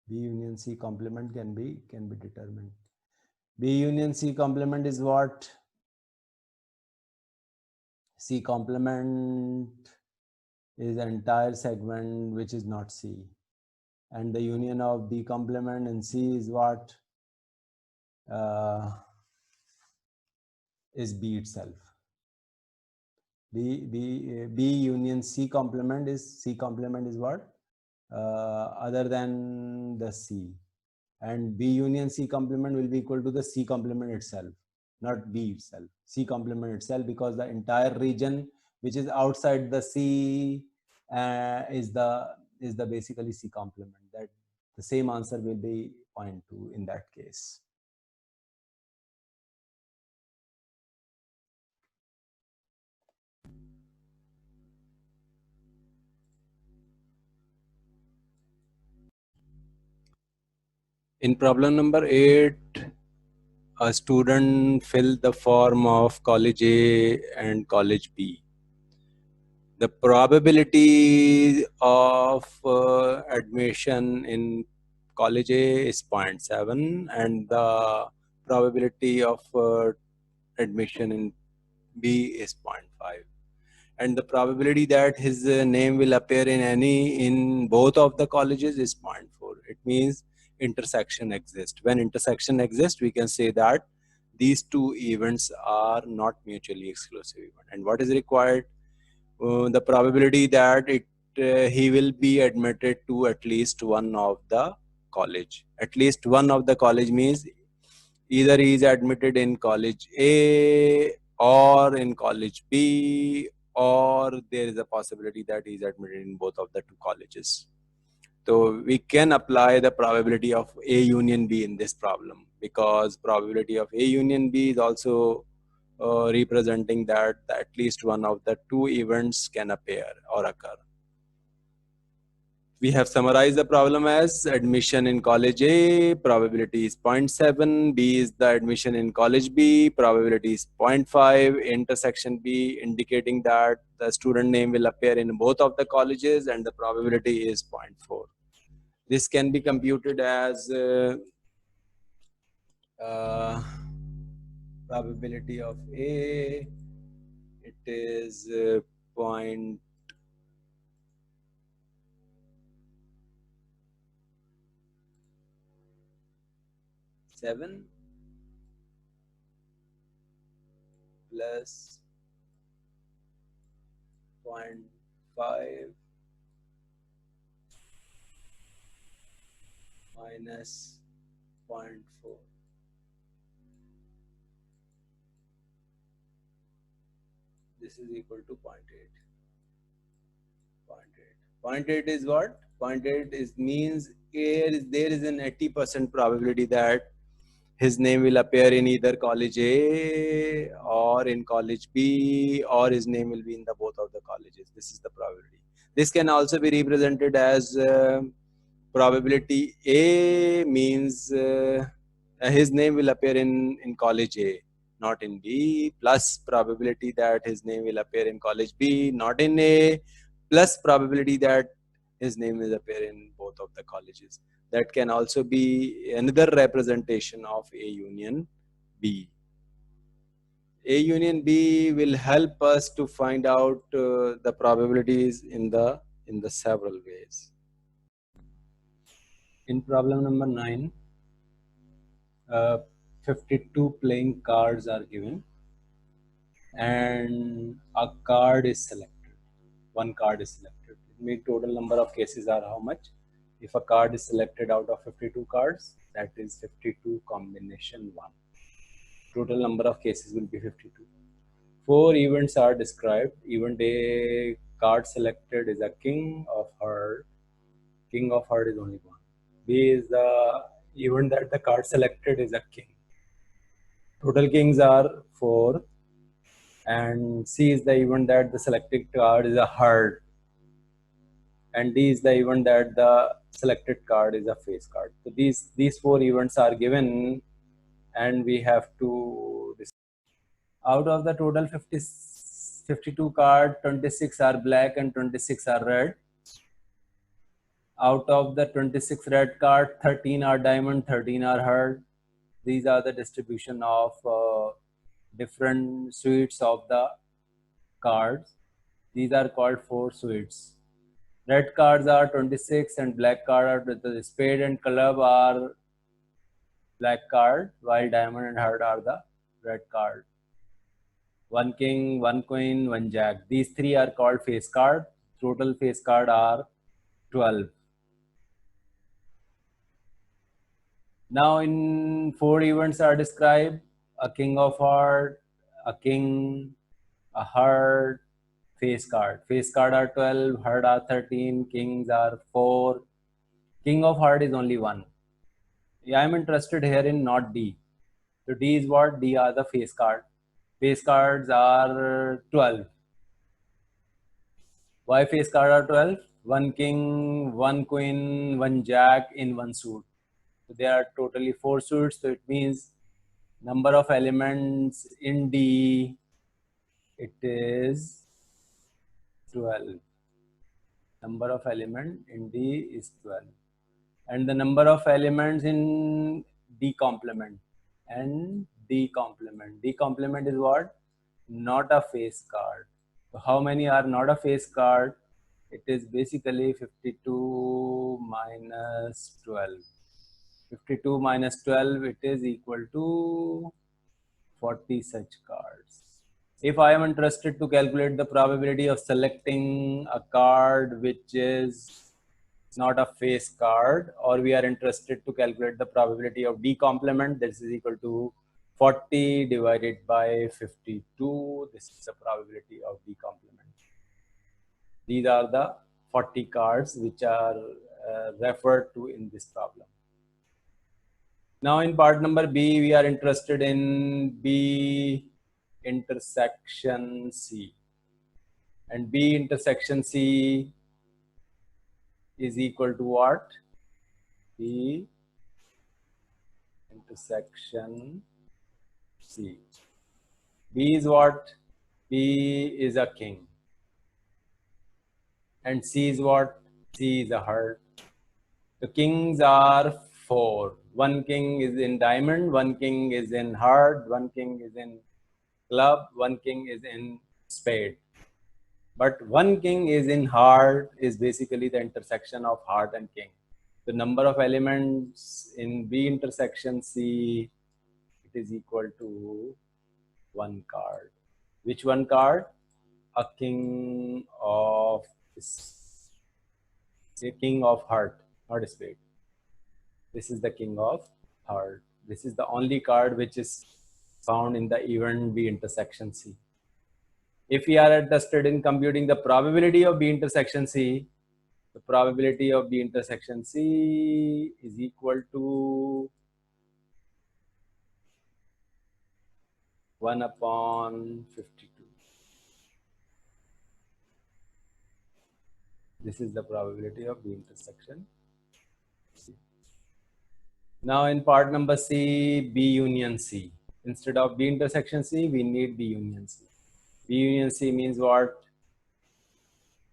B union C complement can be determined. B union C complement is what? C complement is the entire segment which is not C, and the union of B complement and C is what? Is B itself. B union C complement is what? Other than the C, and B union C complement will be equal to the C complement itself, not B itself. C complement itself, because the entire region which is outside the C is the basically C complement. That the same answer will be 0.2 in that case. In problem number 8, a student filled the form of college A and college B. The probability of admission in college A is 0.7 and the probability of admission in B is 0.5. And the probability that his name will appear in both of the colleges is 0.4. It means intersection exists. When intersection exists, we can say that these two events are not mutually exclusive event. And what is required? The probability that he will be admitted to at least one of the college. At least one of the college means either he is admitted in college A or in college B, or there is a possibility that he is admitted in both of the two colleges. So we can apply the probability of A union B in this problem, because probability of A union B is also representing that at least one of the two events can appear or occur. We have summarized the problem as admission in college A, probability is 0.7, B is the admission in college B, probability is 0.5, intersection B indicating that the student name will appear in both of the colleges and the probability is 0.4. This can be computed as probability of A, it is 0.7 plus 0.5 minus 0.4. This is equal to 0.8. 0.8 is what? 0.8 is means there is an 80% probability that his name will appear in either college A or in college B, or his name will be in the both of the colleges. This is the probability. This can also be represented as probability A means his name will appear in college A, not in B, plus probability that his name will appear in college B, not in A, plus probability that his name will appear in both of the colleges. That can also be another representation of A union B. A union B will help us to find out the probabilities in the several ways. In problem number 9, 52 playing cards are given and a card is selected. One card is selected. It means total number of cases are how much? If a card is selected out of 52 cards, that is 52 combination 1. Total number of cases will be 52. 4 events are described. Event A, card selected is a king of heart. King of heart is only one. B is the event that the card selected is a king. Total kings are 4. And C is the event that the selected card is a heart. And D is the event that the selected card is a face card. So these 4 events are given, and we have to decide. Out of the total 52 cards, 26 are black and 26 are red. Out of the 26 red cards, 13 are diamond, 13 are heart. These are the distribution of different suites of the cards. These are called 4 suites. Red cards are 26 and black card are the spade and club are black card, while diamond and heart are the red card. 1 king, 1 queen, 1 jack. These 3 are called face card. Total face card are 12. Now in 4 events are described: a king of heart, a king, a heart, face card. Face card are 12, heart are 13, kings are 4. King of heart is only 1. I am interested here in not D. So D is what? D are the face card. Face cards are 12. Why face card are 12? 1 king, 1 queen, 1 jack in 1 suit. So there are totally 4 suits. So it means number of elements in D, it is 12. Number of element in D is 12. And the number of elements in D complement. And D complement. D complement is what? Not a face card. So how many are not a face card? It is basically 52 minus 12. 52 minus 12, it is equal to 40 such cards. If I am interested to calculate the probability of selecting a card which is not a face card, or we are interested to calculate the probability of D complement, this is equal to 40 divided by 52. This is the probability of D complement. These are the 40 cards which are referred to in this problem. Now in part number B, we are interested in B intersection C. And B intersection C is equal to what? B intersection C. B is what? B is a king. And C is what? C is a heart. The kings are 4. 1 king is in diamond, 1 king is in heart, 1 king is in club, 1 king is in spade. But 1 king is in heart is basically the intersection of heart and king. The number of elements in B intersection C, it is equal to 1 card. Which 1 card? A king of heart, not a spade. This is the king of heart. This is the only card which is found in the event B intersection C. If we are interested in computing the probability of B intersection C, the probability of B intersection C is equal to 1 upon 52. This is the probability of B intersection C. Now in part number C, B union C. Instead of B intersection C, we need B union C. B union C means what?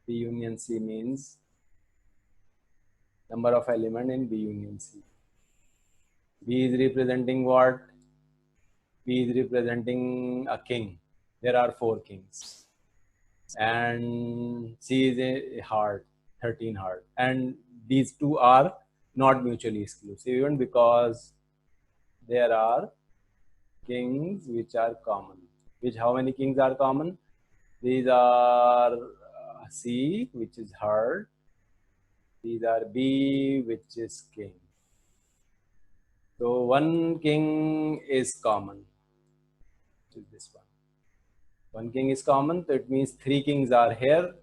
B union C means number of element in B union C. B is representing what? B is representing a king. There are 4 kings. And C is a heart, 13 heart. And these 2 are not mutually exclusive, even because there are kings which are common. How many kings are common? These are C, which is heart, These are B, which is king. So one king is common, which is this one. One king is common, so it means three kings are here.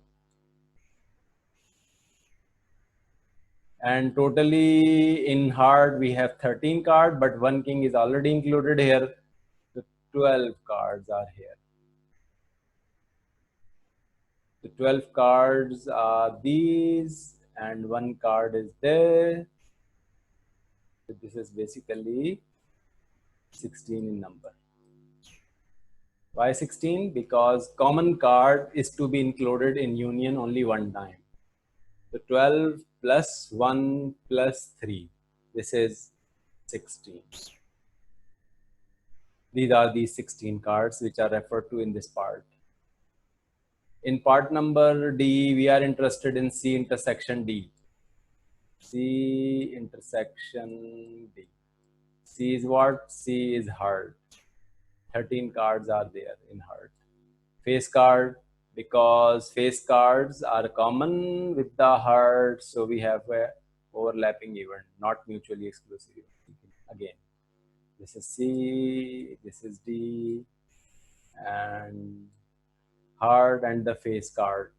And totally in heart we have 13 cards, but one king is already included here. So 12 cards are here. The 12 cards are these, and one card is there. So this is basically 16 in number. Why 16? Because common card is to be included in union only one time. So 12 plus 1 plus 3. This is 16. These are these 16 cards which are referred to in this part. In part number D, we are interested in C intersection D. C intersection D. C is what? C is heart. 13 cards are there in heart. Face card, because face cards are common with the heart, so we have a overlapping event, not mutually exclusive event. Again, this is C, this is D, and heart and the face card.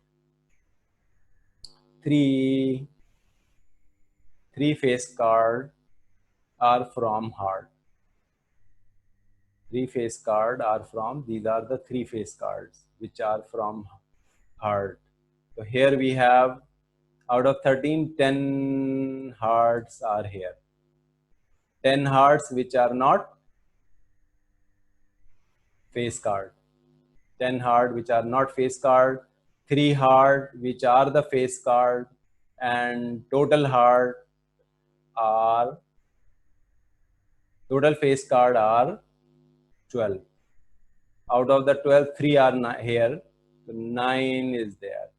Three face card are from heart. Three face card are from, these are the three face cards which are from heart. So here we have, out of 13, 10 hearts are here. 10 hearts which are not face card. 10 heart which are not face card. 3 heart which are the face card, and total face card are 12. Out of the 12, 3 are here. So 9 is there.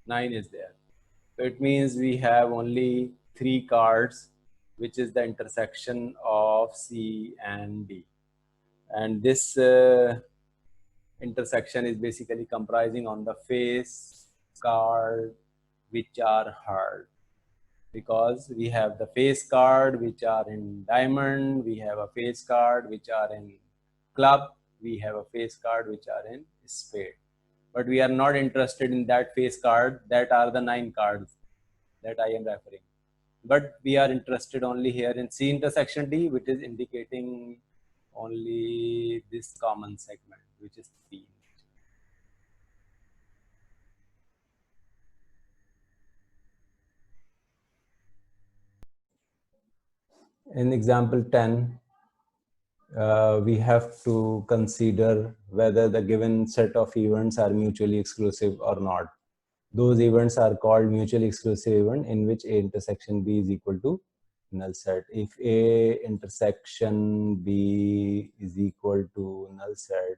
9 is there. So it means we have only 3 cards, which is the intersection of C and D. And this intersection is basically comprising on the face card which are hard, because we have the face card which are in diamond, we have a face card which are in club, we have a face card which are in spade. But we are not interested in that face card. That are the 9 cards that I am referring. But we are interested only here in C intersection D, which is indicating only this common segment, which is 3. In example 10, we have to consider whether the given set of events are mutually exclusive or not. Those events are called mutually exclusive event in which A intersection B is equal to null set. If A intersection B is equal to null set,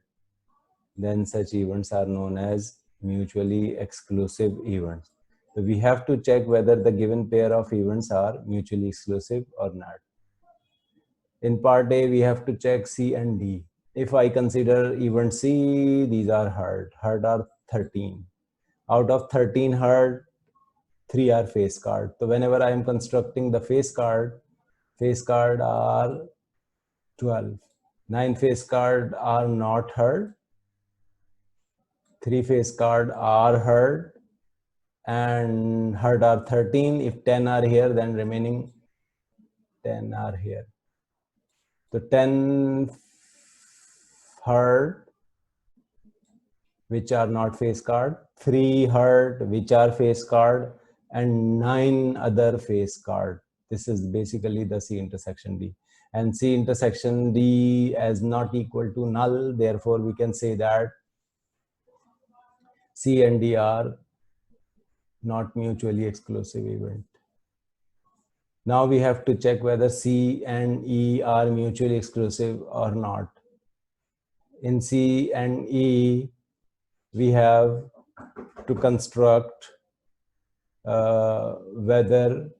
then such events are known as mutually exclusive events. So we have to check whether the given pair of events are mutually exclusive or not. In part A, we have to check C and D. If I consider event C, these are hard. Hard are 13. Out of 13 hard, 3 are face card. So whenever I am constructing the face card are 12. 9 face card are not hard. 3 face card are hard, and hard are 13. If 10 are here, then remaining 10 are here. So 10 hard which are not face card, 3 hard which are face card, and 9 other face card. This is basically the C intersection D. And C intersection D as not equal to null, therefore we can say that C and D are not mutually exclusive event. Now we have to check whether C and E are mutually exclusive or not. In C and E, we have to construct whether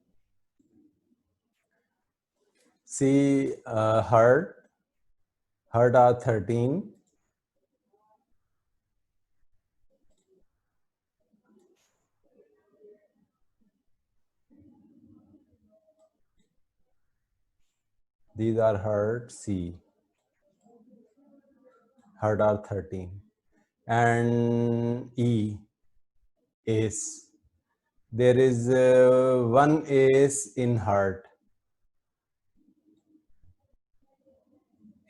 C hard are 13, These are heart C. Heart are 13. And E, ace. There is one ace in heart.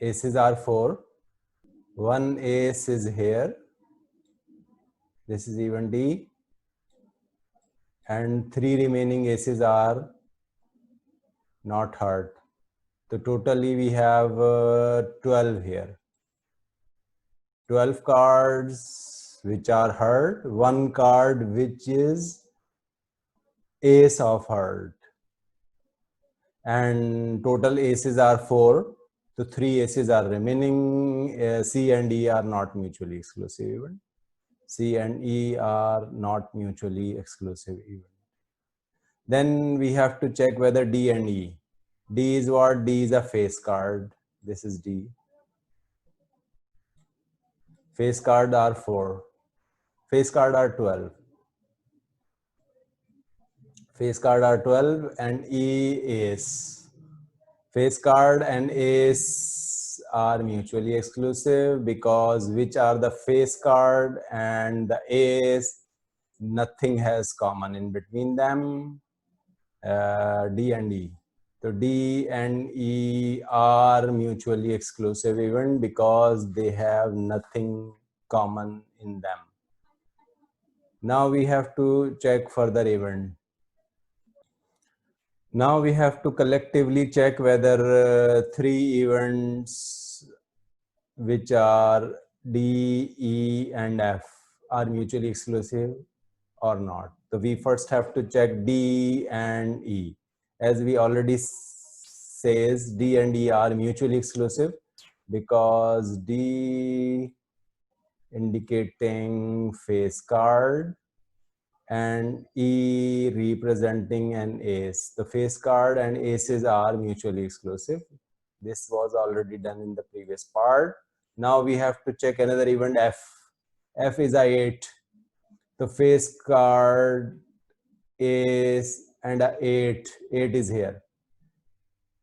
Aces are 4. One ace is here. This is even D. And 3 remaining aces are not heart. So totally we have 12 here. 12 cards which are heart, one card which is ace of heart. And total aces are 4. So 3 aces are remaining. C and E are not mutually exclusive even. C and E are not mutually exclusive even. Then we have to check whether D and E. D is what? D is a face card. This is D. Face card are 4. Face card are 12. Face card are 12 and E ace. Face card and ace are mutually exclusive because which are the face card and the ace, nothing has common in between them. D and E. So D and E are mutually exclusive even because they have nothing common in them. Now we have to check further event. Now we have to collectively check whether 3 events which are D, E and F are mutually exclusive or not. So we first have to check D and E. As we already says, D and E are mutually exclusive because D indicating face card and E representing an ace. The face card and aces are mutually exclusive. This was already done in the previous part. Now we have to check another event F. F is a 8. The face card is and a 8. 8 is here.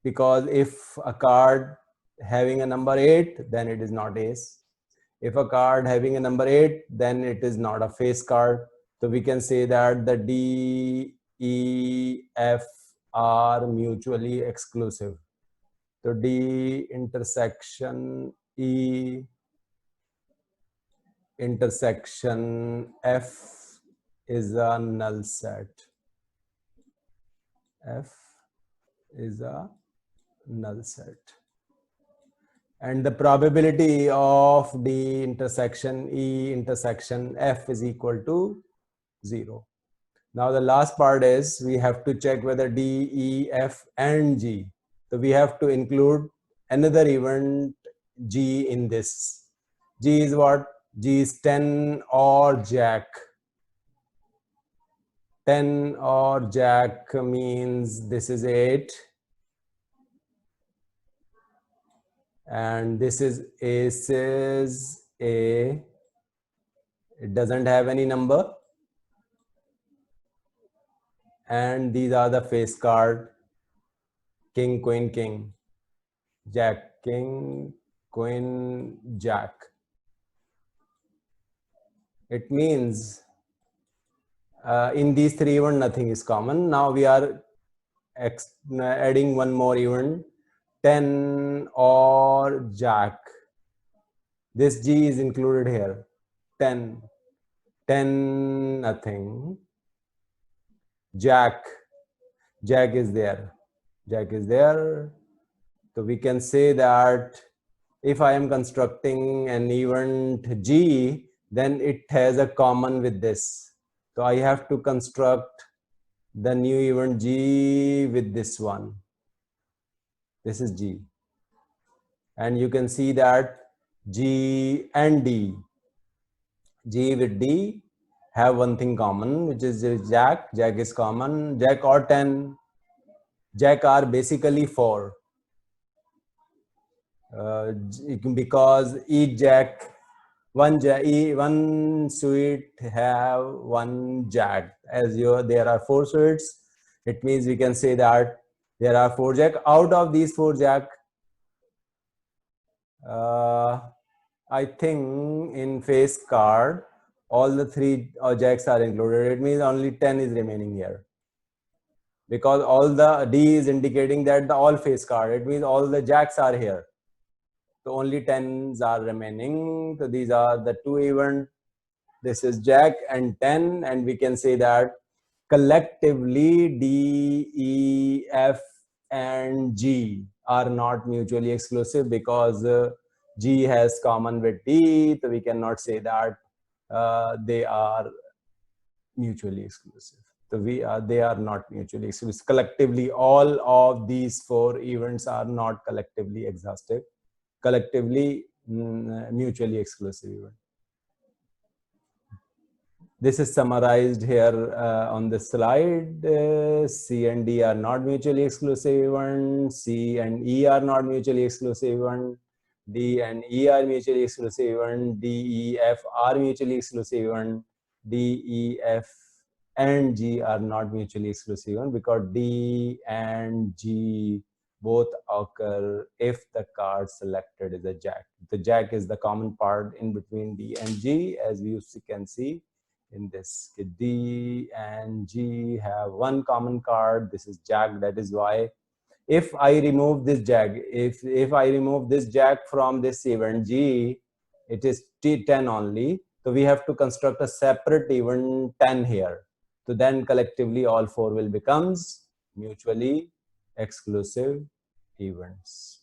Because if a card having a number 8, then it is not ace. If a card having a number 8, then it is not a face card. So we can say that the D, E, F are mutually exclusive. So D intersection E intersection F is a null set. F is a null set. And the probability of D intersection E intersection F is equal to 0. Now the last part is we have to check whether D, E, F and G. So we have to include another event G in this. G is what? G is 10 or Jack. 10 or Jack means this is 8. And this is aces A. It doesn't have any number. And these are the face card. King, queen, king. Jack, king, queen, jack. It means in these 3 events, nothing is common. Now we are adding one more event, 10 or jack. This G is included here. 10, 10, nothing. Jack, Jack is there. Jack is there. So we can say that if I am constructing an event G, then it has a common with this. So I have to construct the new event G with this one. This is G. And you can see that G and D, G with D have one thing common, which is Jack. Jack is common. Jack or 10. Jack are basically 4. Because each Jack, one suite have one Jack. As there are 4 suites, it means we can say that there are 4 Jack. Out of these 4 Jack, I think in face card, all the three jacks are included. It means only 10 is remaining here. Because all the D is indicating that the all face card. It means all the jacks are here. So only 10s are remaining. So these are the two event. This is jack and 10, and we can say that collectively D, E, F, and G are not mutually exclusive because G has common with D, so we cannot say that they are mutually exclusive. So they are not mutually exclusive. Collectively, all of these four events are not collectively exhaustive. Collectively, mutually exclusive event. This is summarized here on the slide. C and D are not mutually exclusive events. C and E are not mutually exclusive events. D and E are mutually exclusive events. D, E, F are mutually exclusive events. D, E, F, and G are not mutually exclusive events because D and G both occur if the card selected is a jack. The jack is the common part in between D and G, as you can see in this. D and G have one common card. This is jack. That is why if I remove this jack, if I remove this jack from this event G, it is T10 only. So we have to construct a separate event 10 here. So then collectively all four will becomes mutually exclusive events.